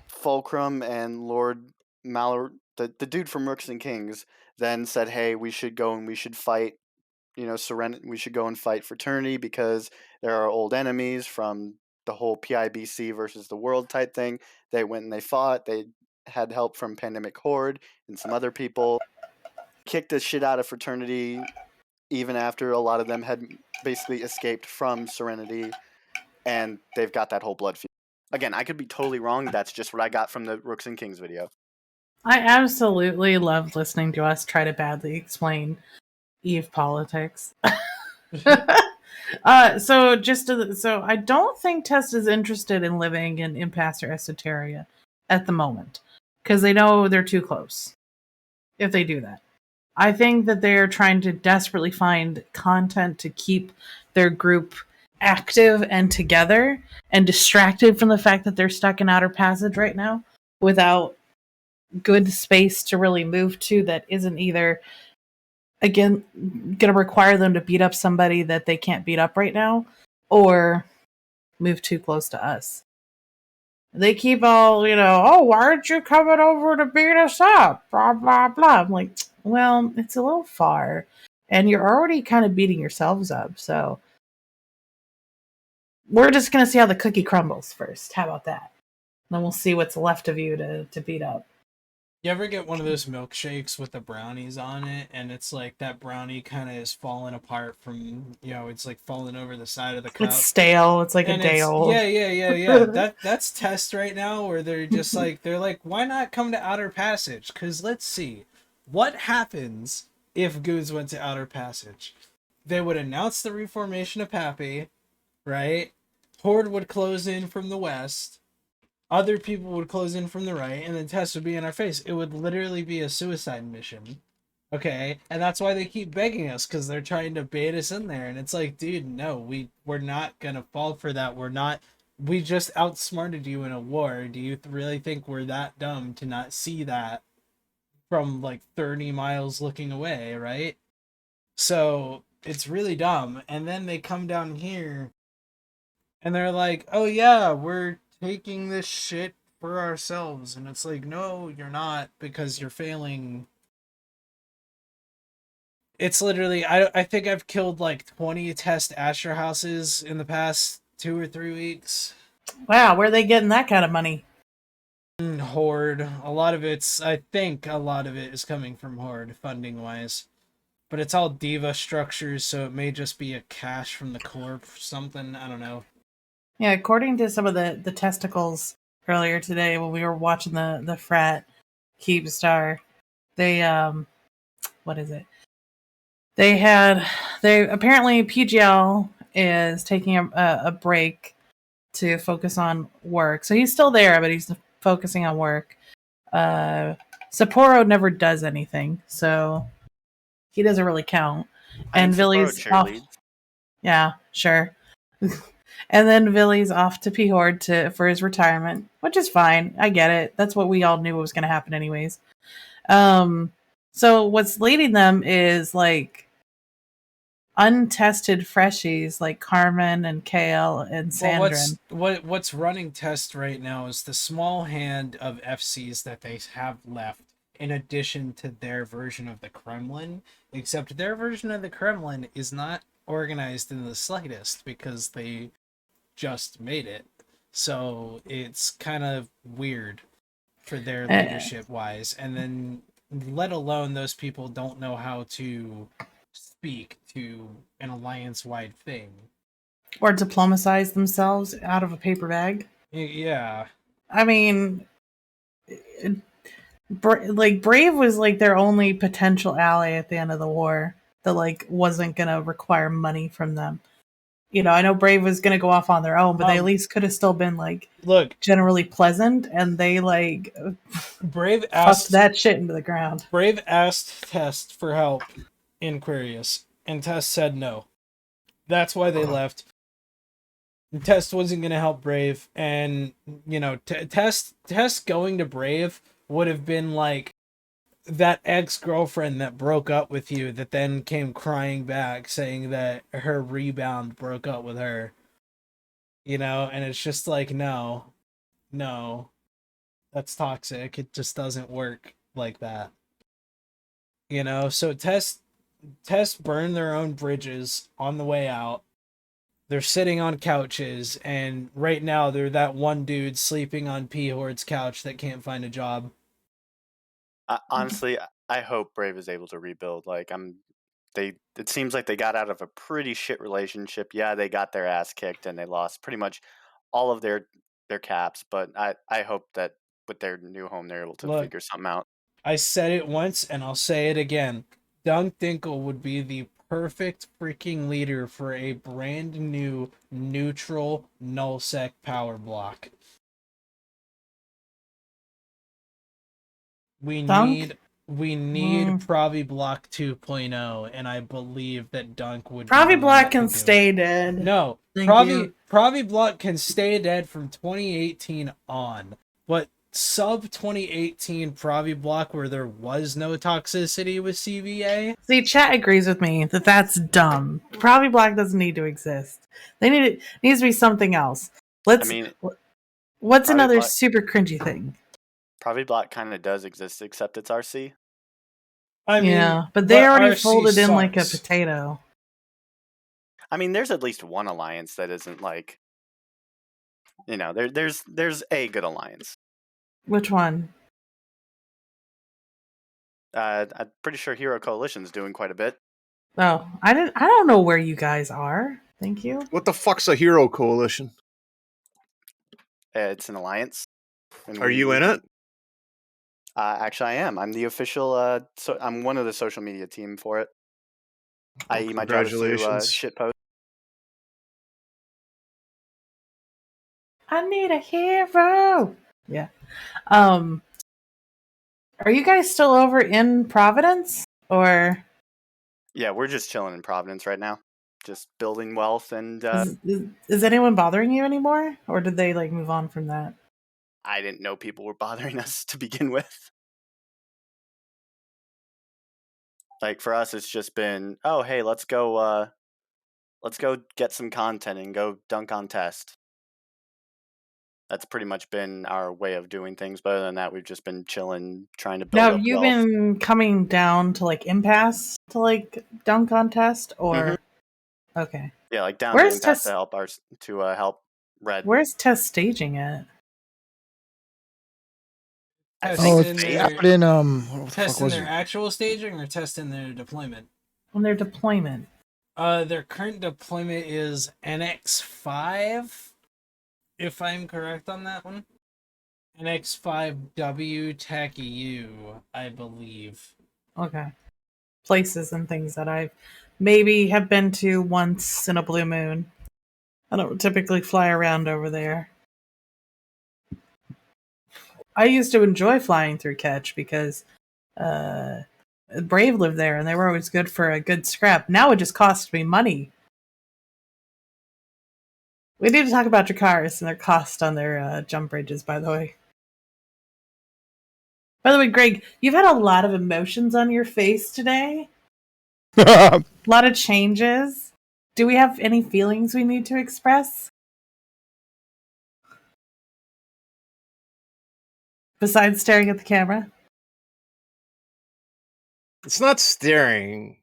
Fulcrum and Lord Malor, the dude from Rooks and Kings, then said, "Hey, we should go and we should fight. We should go and fight Fraternity because there are old enemies from the whole PIBC versus the world type thing." They went and they fought. They had help from Pandemic Horde and some other people. Kicked the shit out of Fraternity, even after a lot of them had basically escaped from Serenity, and they've got that whole blood feud. Again, I could be totally wrong. That's just what I got from the Rooks and Kings video. I absolutely love listening to us try to badly explain Eve politics. So I don't think Test is interested in living in Impasse or Esoteria at the moment, because they know they're too close if they do that. I think that they're trying to desperately find content to keep their group active and together and distracted from the fact that they're stuck in Outer Passage right now without good space to really move to, that isn't either, again, going to require them to beat up somebody that they can't beat up right now, or move too close to us. They keep all, oh, why aren't you coming over to beat us up? Blah, blah, blah. I'm like, well, it's a little far, and you're already kind of beating yourselves up, so we're just going to see how the cookie crumbles first. How about that? Then we'll see what's left of you to beat up. You ever get one of those milkshakes with the brownies on it, and it's like that brownie kind of is falling apart from, it's like falling over the side of the cup. It's stale. It's like a day old. Yeah. That's Test right now, where they're just like, why not come to Outer Passage? Because let's see, what happens if Goons went to Outer Passage? They would announce the reformation of Pappy, right? Horde would close in from the west. Other people would close in from the right, and then Test would be in our face. It would literally be a suicide mission. Okay? And that's why they keep begging us, because they're trying to bait us in there. And it's like, dude, no, we're not gonna fall for that. We just outsmarted you in a war. Do you really think we're that dumb to not see that from like 30 miles looking away, right? So it's really dumb. And then they come down here and they're like, oh yeah, we're taking this shit for ourselves. And it's like, no, you're not, because you're failing. It's literally, I think I've killed like 20 test Asher houses in the past 2 or 3 weeks. Wow, where are they getting that kind of money? Horde. I think a lot of it is coming from Horde, funding wise. but it's all diva structures, so it may just be a cache from the core or something. I don't know. Yeah, according to some of the testicles earlier today when we were watching the frat Keep Star, they what is it? They apparently PGL is taking a break to focus on work. So he's still there, but he's focusing on work. Sapporo never does anything, so he doesn't really count. And Villy's off. Yeah, sure. And then Villy's off to P-Horde for his retirement, which is fine. I get it. That's what we all knew was going to happen anyways. So what's leading them is like untested freshies like Carmen and Kale and Sandrin. What's running test right now is the small hand of FCs that they have left, in addition to their version of the Kremlin, except their version of the Kremlin is not organized in the slightest because they just made it. So it's kind of weird for their leadership wise. And then let alone those people don't know how to speak to an alliance-wide thing. Or diplomatize themselves out of a paper bag. Yeah. I mean, like Brave was like their only potential ally at the end of the war that like wasn't gonna require money from them. You know, I know Brave was gonna go off on their own, but they at least could have still been like generally pleasant, and they like Brave fucked that shit into the ground. Brave asked Test for help in Quirius, and Test said no. That's why they left. Test wasn't going to help Brave, and you know, Test going to Brave would have been like that ex-girlfriend that broke up with you that then came crying back saying that her rebound broke up with her. You know, and it's just like, no, that's toxic. It just doesn't work like that. You know, so Test burned their own bridges on the way out. They're sitting on couches, and right now they're that one dude sleeping on P-Horde's couch that can't find a job. Honestly, I hope Brave is able to rebuild. Like it seems like they got out of a pretty shit relationship. Yeah, they got their ass kicked and they lost pretty much all of their caps, but I hope that with their new home they're able to figure something out. I said it once and I'll say it again. Dunk Dinkle would be the perfect freaking leader for a brand new neutral nullsec power block. We need Pravi Block 2.0, and I believe that Dunk would. Pravi Block can stay dead. No, Pravi Block can stay dead from 2018 on, but sub 2018 Pravi Block where there was no toxicity with CVA. See, chat agrees with me that that's dumb. Pravi Block doesn't need to exist. It needs to be something else. What's another super cringy thing? Pravi Block kind of does exist, except it's RC. I mean, yeah, but they already folded in like a potato. I mean, there's at least one alliance that isn't like, you know, there's a good alliance. Which one? I'm pretty sure Hero Coalition's doing quite a bit. Oh, I don't know where you guys are. Thank you. What the fuck's a Hero Coalition? It's an alliance. Are you in it? Actually, I am. I'm the official. So I'm one of the social media team for it. I.e., my job is to shit post. I need a hero. Yeah. Are you guys still over in Providence or? Yeah, we're just chilling in Providence right now, just building wealth and. Is anyone bothering you anymore, or did they like move on from that? I didn't know people were bothering us to begin with. Like for us, it's just been, oh hey, let's go get some content and go dunk on Test. That's pretty much been our way of doing things. But other than that, we've just been chilling, trying to build up wealth. Now, you've been coming down to like Impasse to like dunk on Test, or mm-hmm. Okay, yeah, like down to Impasse to help Red. Where's Test staging it? It's out in Test in their actual staging or test in their deployment? on their deployment? Their current deployment is NX5, if I'm correct on that one. NX5W Tech EU, I believe. Okay. Places and things that I maybe have been to once in a blue moon. I don't typically fly around over there. I used to enjoy flying through Ketch because Brave lived there and they were always good for a good scrap. Now it just costs me money. We need to talk about Dracarys and their cost on their jump bridges, by the way. By the way, Greg, you've had a lot of emotions on your face today. A lot of changes. Do we have any feelings we need to express? Besides staring at the camera? It's not staring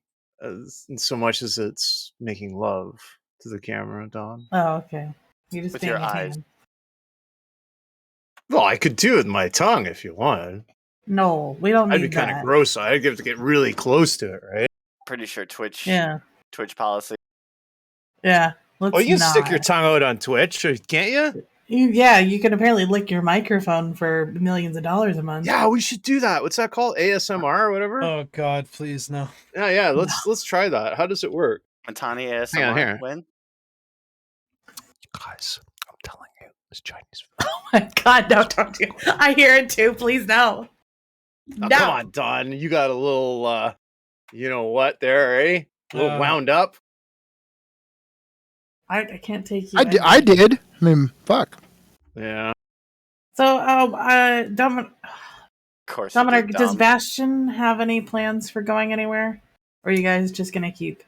so much as it's making love to the camera, Don. Oh, okay. You just With your being a eyes. hand. Well, I could do it with my tongue if you wanted. No, we don't I'd be need kind of that. gross. I'd have to get really close to it, right? Pretty sure Twitch policy. Yeah. Let's Oh, you can not. stick your tongue out on Twitch, can't you? Yeah, you can apparently lick your microphone for millions of dollars a month. Yeah, we should do that. What's that called? ASMR or whatever? Oh God, please no. Yeah. Let's try that. How does it work? Matani ASMR. Hang on here. When? Guys, I'm telling you, this Chinese food. Oh my God, no, don't do it. I hear it too. Please, no. Oh, come on, Don. You got a little, you know what there, eh? A little wound up. I can't take you. I did. I mean, fuck. Yeah. So, Dominic, Dominic, does Bastion have any plans for going anywhere? Or are you guys just going to keep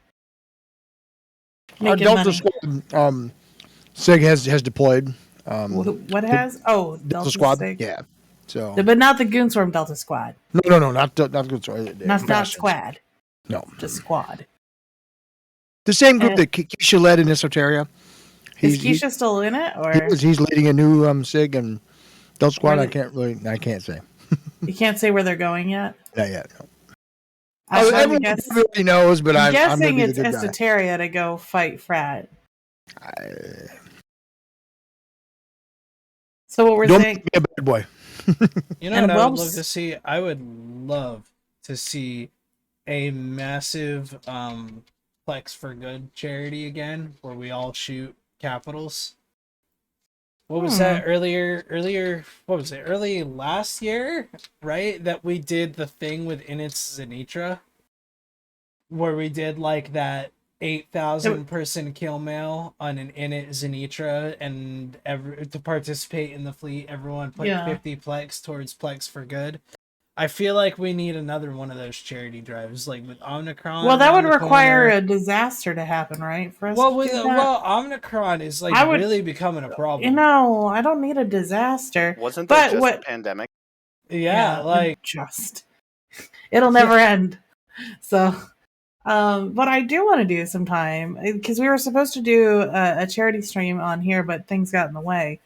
making Delta money? Squad, SIG has deployed. What has? Oh, Delta Squad. SIG. Yeah. So, but not the Goonswarm Delta Squad. No, not Goonswarm. Not Squad. No, just Squad. The same group that Keisha led in Esoteria. Is Keisha still in it, or he's leading a new SIG and Delta Squad? I can't say. You can't say where they're going yet. Not yet. No. Everybody knows, but I'm guessing I'm it's Esoteria to go fight Frat. So what we're saying? Be a bad boy. You know what I would love to see? I would love to see a massive Plex for Good charity again, where we all shoot capitals. What was that earlier? What was it? Early last year, right? That we did the thing with Init's Zenitra, where we did like that 8,000 person kill mail on an Init Zenitra, and to participate in the fleet, everyone put 50 Plex towards Plex for Good. I feel like we need another one of those charity drives, like with Omicron. Well, that would require a disaster to happen, right? For us to do that? Well, Omicron is really becoming a problem. You know, I don't need a disaster. Wasn't there just a pandemic? Yeah, it'll never end. So, what I do want to do sometime, because we were supposed to do a charity stream on here, but things got in the way.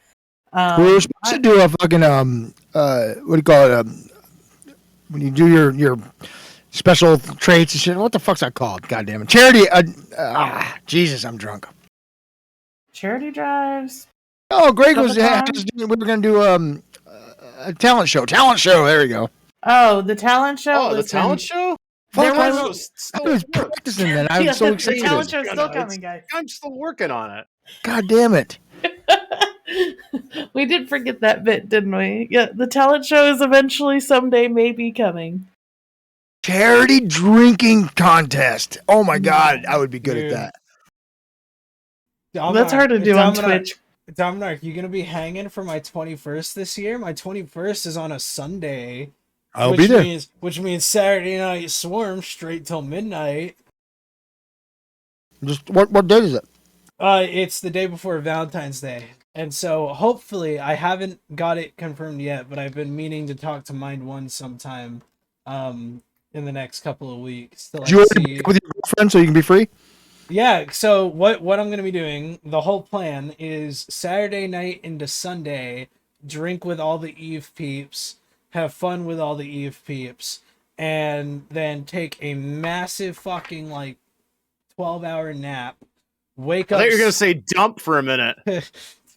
We were supposed to do a fucking what do you call it? When you do your special traits and shit, what the fuck's that called? God damn it. Charity. Jesus, I'm drunk. Charity drives. Oh, Greg we were going to do a talent show. Talent show. There we go. Oh, the talent show. Oh, the talent show. Fuck, I was practicing that. I was so excited. The talent show's still coming, guys. I'm still working on it. God damn it. We did forget that bit, didn't we? Yeah, the talent show is eventually someday maybe coming. Charity drinking contest. Oh my God, I would be good at that. That's hard to do on Twitch. Dominic, you gonna be hanging for my 21st this year? My 21st is on a Sunday. I'll be there. Which means Saturday night swarm straight till midnight. Just what date is it? It's the day before Valentine's Day. And so hopefully, I haven't got it confirmed yet, but I've been meaning to talk to Mind One sometime in the next couple of weeks. Do you want to be with your girlfriend so you can be free? Yeah, so what I'm going to be doing, the whole plan is Saturday night into Sunday, drink with all the Eve peeps, have fun with all the Eve peeps, and then take a massive fucking like 12-hour nap. Wake I up. thought you were gonna say dump for a minute.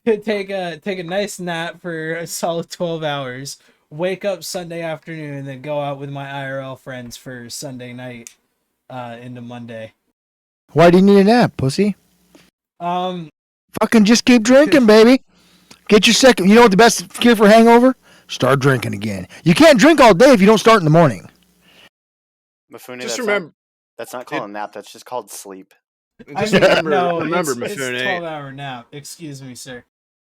take a nice nap for a solid 12 hours. Wake up Sunday afternoon, and then go out with my IRL friends for Sunday night into Monday. Why do you need a nap, pussy? Fucking just keep drinking, baby. Get your second. You know what the best cure for hangover? Start drinking again. You can't drink all day if you don't start in the morning. Mifune, Just remember, that's not called a nap. That's just called sleep. Just remember, it's Mifune. 12-hour nap. Excuse me, sir.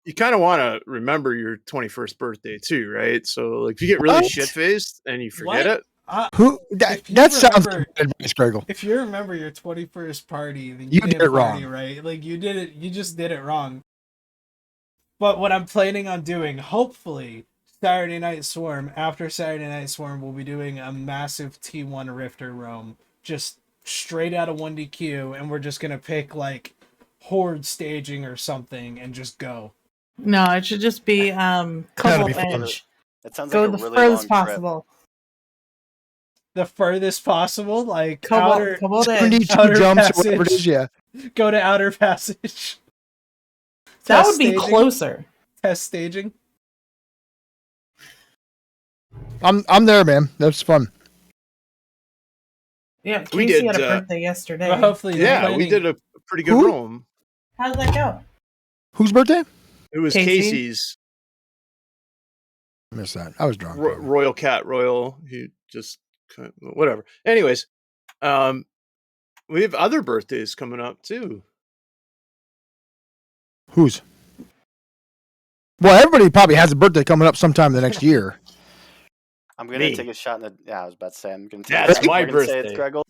You kind of want to remember your 21st birthday too, right? So, like, if you get really shit faced and you forget it, that sounds like advice, Gregor. If you remember your 21st party, then you did it party, wrong, right? Like you did it. You just did it wrong. But what I'm planning on doing, hopefully, Saturday Night Swarm. After Saturday Night Swarm, we'll be doing a massive T1 Rifter roam, just straight out of 1DQ, and we're just gonna pick like horde staging or something and just go. No, it should just be Cobalt Edge. That sounds go like the a really furthest long possible. The furthest possible, like Cobalt Edge. outer jumps, passage. whatever it is, yeah. Go to outer passage. That would be closer. Test staging. I'm there, man. That's fun. Yeah, Casey we did, had a birthday yesterday. Well, hopefully, we did a pretty good roam. How did that go? Whose birthday? It was Casey? Casey's. I missed that. I was drunk. Royal Cat Royal. He just whatever. Anyways, we have other birthdays coming up too. Whose? Well, everybody probably has a birthday coming up sometime the next year. I'm gonna take a shot in the. Yeah, I was about to say. I'm gonna. That's my birthday. Say birthday. it's Gregor.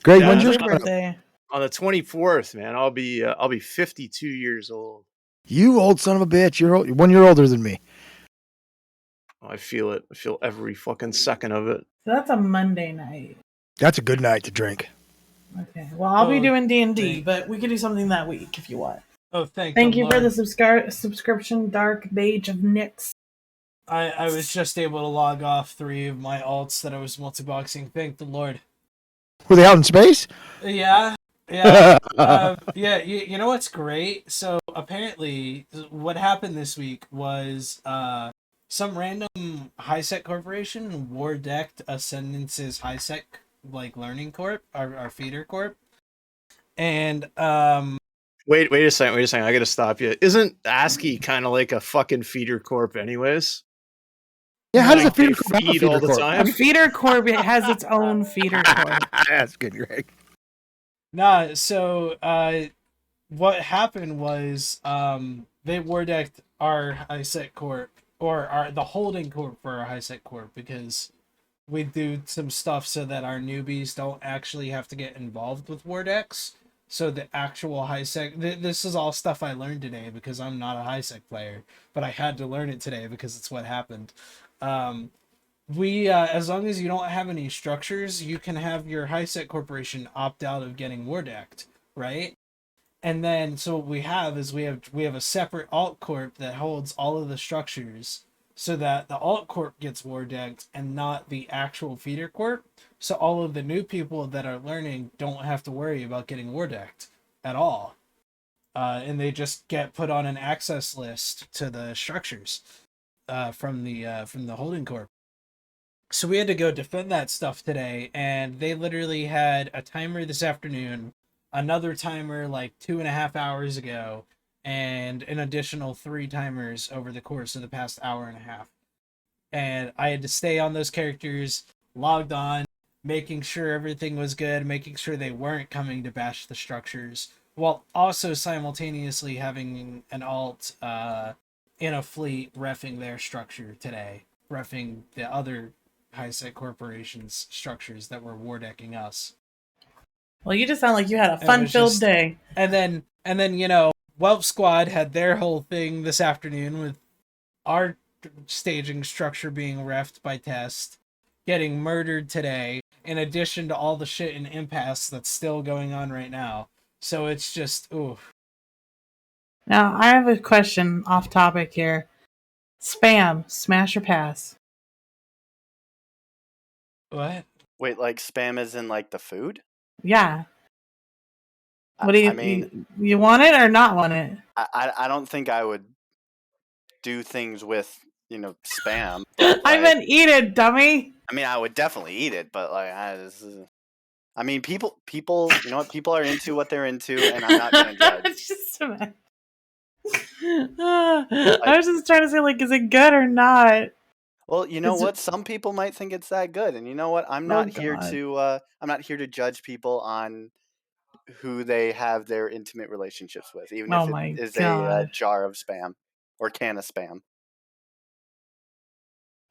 Greg, when's your birthday? On the 24th, man. I'll be 52 years old. You old son of a bitch. You're 1 year older than me. Oh, I feel it. I feel every fucking second of it. So that's a Monday night. That's a good night to drink. Okay. Well, I'll be doing D&D, but we can do something that week if you want. Oh, thank you Lord. for the subscription, Dark Mage of Nyx. I was just able to log off 3 of my alts that I was multi-boxing. Thank the Lord. Were they out in space? Yeah. You know what's great? So apparently what happened this week was some random high-sec corporation war-decked Ascendance's high-sec like learning corp, our feeder corp. And Wait a second. I gotta stop you. Isn't ASCII kind of like a fucking feeder corp, anyways? Yeah, how does a feeder corp corp have a feeder all the corp? time? A feeder corp has its own feeder corp. That's good, Greg. Nah, so what happened was they war decked our high-sec corp, or the holding corp for our high-sec corp, because we do some stuff so that our newbies don't actually have to get involved with war decks. So the actual high-sec, this is all stuff I learned today because I'm not a high-sec player, but I had to learn it today because it's what happened. We as long as you don't have any structures, you can have your high-sec corporation opt out of getting war decked, right? And then so what we have is we have a separate alt corp that holds all of the structures, so that the alt corp gets war decked and not the actual feeder corp. So all of the new people that are learning don't have to worry about getting war decked at all, and they just get put on an access list to the structures from the holding corp. So we had to go defend that stuff today, and they literally had a timer this afternoon, another timer like 2.5 hours ago, and an additional 3 timers over the course of the past hour and a half. And I had to stay on those characters, logged on, making sure everything was good, making sure they weren't coming to bash the structures, while also simultaneously having an alt in a fleet reffing their structure today, reffing the other high-sec corporations' structures that were war decking us. Well, you just sound like you had a fun-filled day. And then you know, Whelp Squad had their whole thing this afternoon with our staging structure being reffed by Test, getting murdered today, in addition to all the shit in Impasse that's still going on right now. So it's just, ooh. Now, I have a question off topic here. Spam, smash or pass? What? Wait, like spam is in like the food? Yeah. What do I mean, you want it or not want it? I don't think I would do things with spam, but I like, meant eat it, dummy. I mean, I would definitely eat it, but like, I mean, people, you know what? People are into what they're into, and I'm not gonna judge. It's just a mess. I was just trying to say, like, is it good or not? Well, you know what? Some people might think it's that good, and you know what? I'm not here to judge people on who they have their intimate relationships with, even if it is a jar of spam or can of spam.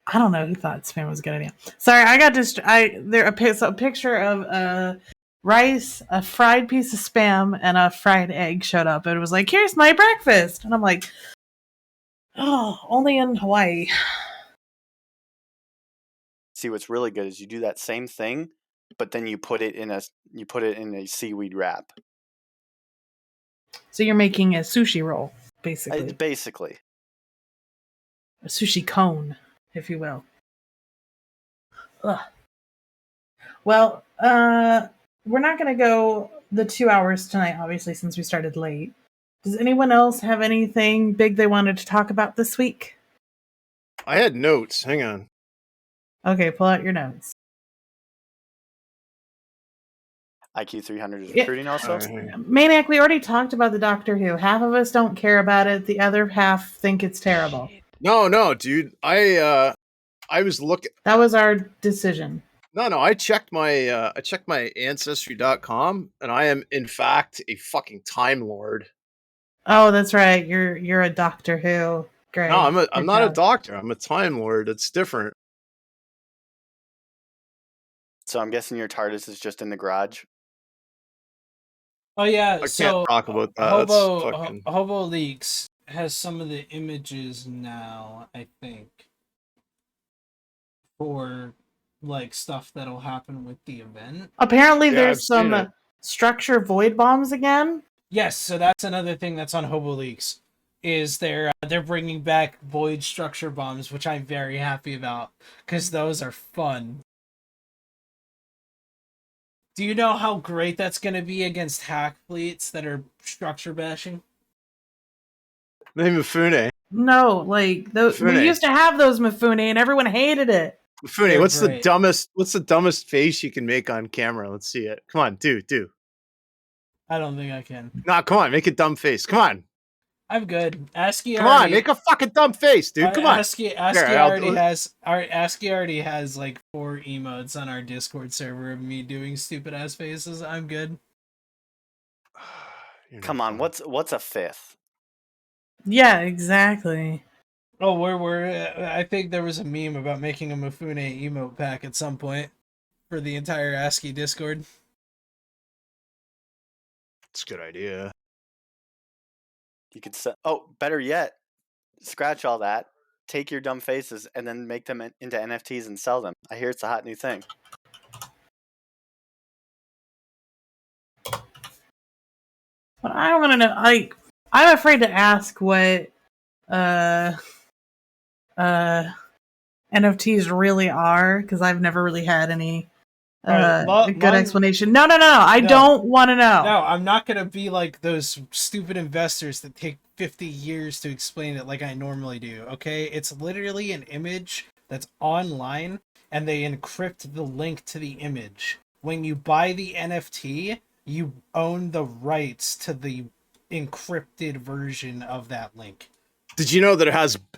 I don't know who thought spam was a good idea. Sorry, I got a picture of rice, a fried piece of spam, and a fried egg showed up. And it was like, here's my breakfast. And I'm like, oh, only in Hawaii. See, what's really good is you do that same thing, but then you put it in a seaweed wrap. So you're making a sushi roll, basically. Basically. A sushi cone, if you will. Ugh. Well, we're not going to go the 2 hours tonight, obviously, since we started late. Does anyone else have anything big they wanted to talk about this week? I had notes. Hang on. Okay, pull out your notes. IQ 300 is recruiting also? Maniac, we already talked about the Doctor Who. Half of us don't care about it. The other half think it's terrible. No, dude. I was looking. That was our decision. No, I checked my ancestry.com, and I am in fact a fucking Time Lord. Oh, that's right. You're a Doctor Who. Great. No, I'm not a doctor. I'm a Time Lord. It's different. So I'm guessing your TARDIS is just in the garage. Oh yeah, I can't talk about that. Hobo Leaks has some of the images now, I think, for like stuff that'll happen with the event. Apparently there's some structure void bombs again. Yes, so that's another thing that's on Hobo Leaks. Is they're bringing back void structure bombs, which I'm very happy about because those are fun. Do you know how great that's going to be against hack fleets that are structure bashing? Mifune. No, like we used to have those Mifune, and everyone hated it. Mifune, what's the dumbest face you can make on camera? Let's see it. Come on, do. I don't think I can. Nah, come on, make a dumb face. Come on. I'm good. ASCII Come on, make a fucking dumb face, dude. Come on. ASCII already has like 4 emotes on our Discord server of me doing stupid ass faces. I'm good. Come on, what's a 5th? Yeah, exactly. Oh, I think there was a meme about making a Mifune emote pack at some point for the entire ASCII Discord. It's a good idea. You could better yet, scratch all that, take your dumb faces, and then make them into NFTs and sell them. I hear it's a hot new thing. But I want to know. I'm afraid to ask what NFTs really are because I've never really had any good explanation. No. I don't want to know. No, I'm not going to be like those stupid investors that take 50 years to explain it like I normally do, okay? It's literally an image that's online, and they encrypt the link to the image. When you buy the NFT, you own the rights to the encrypted version of that link. Did you know that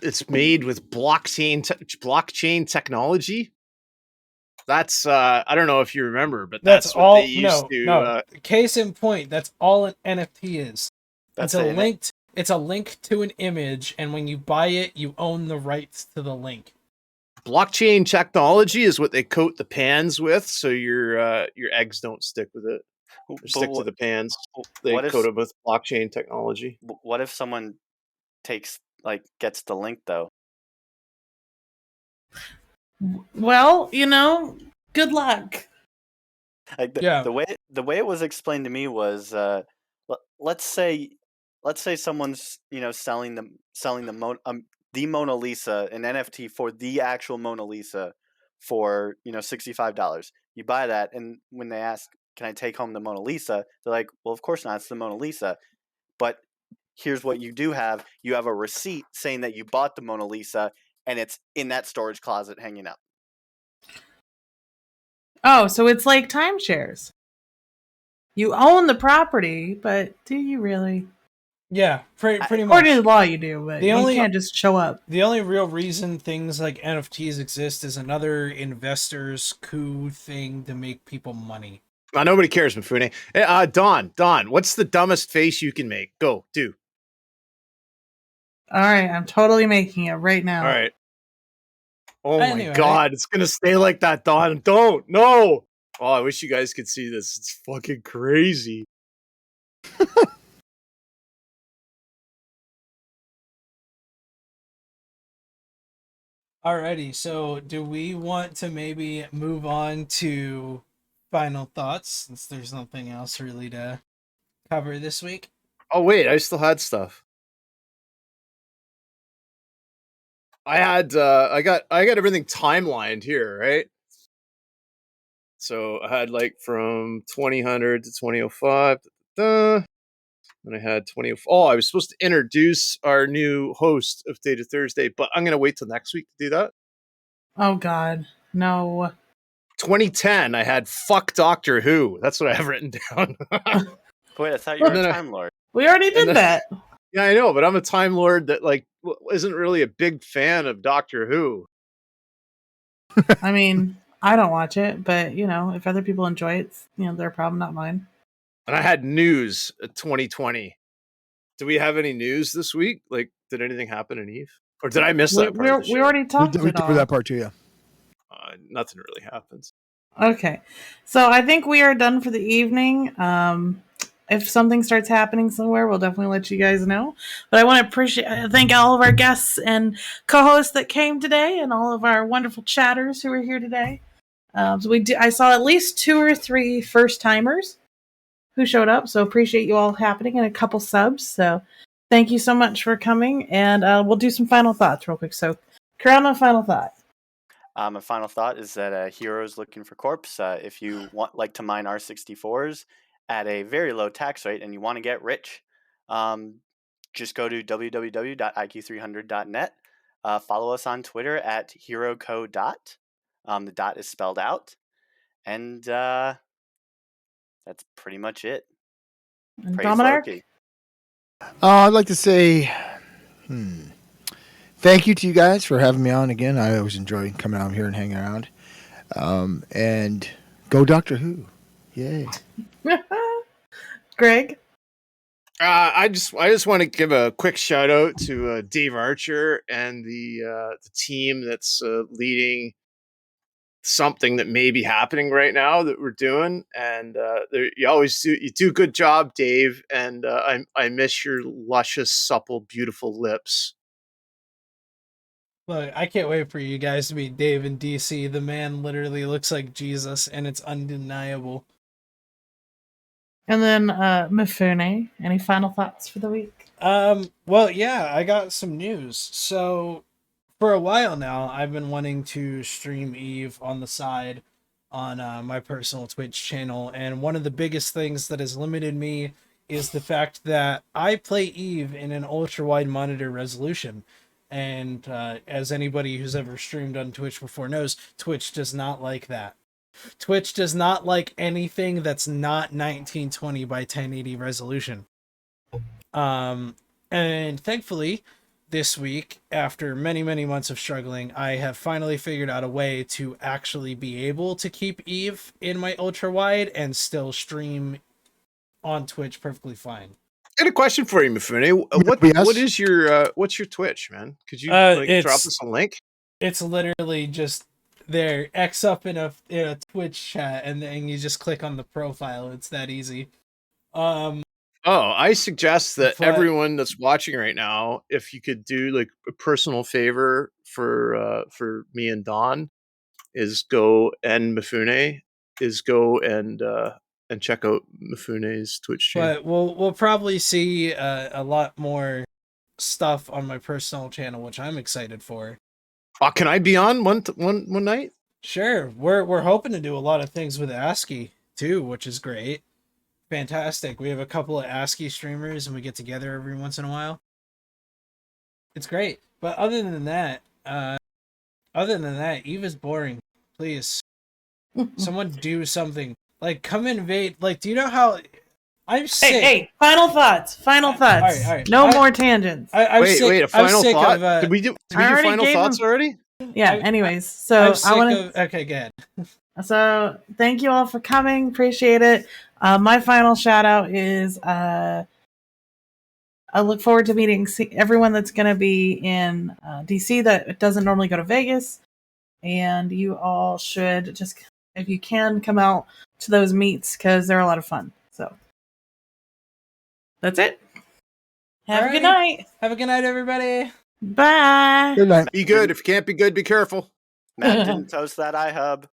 it's made with blockchain technology? That's I don't know if you remember, but that's what they used to. No. Case in point, that's all an NFT is. It's a link to an image, and when you buy it, you own the rights to the link. Blockchain technology is what they coat the pans with, so your eggs don't stick with it. Or stick to the pans. They coat them with blockchain technology. What if someone gets the link though? Well, good luck. The way it was explained to me was, let's say someone's selling the Mona Lisa, an NFT for the actual Mona Lisa for $65. You buy that, and when they ask, "Can I take home the Mona Lisa?" They're like, "Well, of course not. It's the Mona Lisa." But here's what you do have: you have a receipt saying that you bought the Mona Lisa, and it's in that storage closet hanging up. Oh, so it's like timeshares. You own the property, but do you really? Yeah, pretty much. According to the law, you do, but The you only- can't just show up. The only real reason things like NFTs exist is another investors coup thing to make people money. Nobody cares, Mifune. Don, what's the dumbest face you can make? Go, do. All right, I'm totally making it right now. All right. Oh Anyway. my God, it's gonna stay like that, Don. Don't, no. Oh, I wish you guys could see this. It's fucking crazy. Alrighty, so do we want to maybe move on to final thoughts, since there's nothing else really to cover this week? Oh wait, I still had stuff. I got everything timelined here, right? So I had like from 2000 to 2005. And I had 20. Oh, I was supposed to introduce our new host of Theta Thursday, but I'm gonna wait till next week to do that. Oh God, no. 2010, I had fuck Doctor Who. That's what I have written down. Wait, I thought you were a Time Lord. We already did that. Yeah, I know, but I'm a Time Lord that like isn't really a big fan of Doctor Who. I mean, I don't watch it, but you know, if other people enjoy it, it's, you know, their problem, not mine. And I had news 2020. Do we have any news this week? Like, did anything happen in Eve, or did I miss that part? Of the show? We already talked We it all. covered that part too, yeah. Nothing really happens. Okay, so I think we are done for the evening. If something starts happening somewhere, we'll definitely let you guys know. But I want to thank all of our guests and co-hosts that came today, and all of our wonderful chatters who were here today. I saw at least 2 or 3 first timers who showed up, so appreciate you all happening, and a couple subs. So thank you so much for coming, and we'll do some final thoughts real quick. So, Crown, a final thought. My final thought is that Heroes Looking for Corpse. If you like to mine R64s at a very low tax rate and you want to get rich, just go to www.iq300.net. Follow us on Twitter at HeroCo. The dot is spelled out, and that's pretty much it. And Praise Dominic? Loki. I'd like to say thank you to you guys for having me on again. I always enjoy coming out here and hanging around. And go Doctor Who. Yay. Greg? I just want to give a quick shout out to Dave Archer and the team that's leading something that may be happening right now that we're doing. And you do a good job, Dave. And I miss your luscious, supple, beautiful lips. Look, I can't wait for you guys to meet Dave in DC. The man literally looks like Jesus, and it's undeniable. And then Mifune, any final thoughts for the week? Well, yeah, I got some news. So, for a while now, I've been wanting to stream Eve on the side on my personal Twitch channel, and one of the biggest things that has limited me is the fact that I play Eve in an ultra-wide monitor resolution. And as anybody who's ever streamed on Twitch before knows, Twitch does not like that. Twitch does not like anything that's not 1920 by 1080 resolution. And thankfully, this week, after many, many months of struggling, I have finally figured out a way to actually be able to keep Eve in my ultra wide and still stream on Twitch perfectly fine. I got a question for you, Mifune. What is your what's your Twitch, man? Could you drop us a link? It's literally just there, X up in a Twitch chat, and then you just click on the profile. It's that easy. I suggest that everyone that's watching right now, if you could do like a personal favor for me and Don, is go and Mifune and check out Mifune's Twitch channel. But we'll probably see a lot more stuff on my personal channel, which I'm excited for. Can I be on one night? Sure. We're hoping to do a lot of things with ASCII too, which is great. Fantastic. We have a couple of ASCII streamers and we get together every once in a while. It's great. But other than that, Eve is boring. Please. Someone do something. Like, come invade. Like, do you know how I'm sick? Hey, final thoughts. Final thoughts. All right. No more tangents. Wait, a final thought? Did we do final thoughts already? Yeah, anyways. So I want to... Okay, good. So thank you all for coming. Appreciate it. My final shout out is I look forward to meeting everyone that's going to be in DC that doesn't normally go to Vegas. And you all should just, if you can, come out to those meets because they're a lot of fun. So that's it. Have a good night. Have a good night, everybody. Bye. Good night. Be good. If you can't be good, be careful. Matt didn't toast that iHub.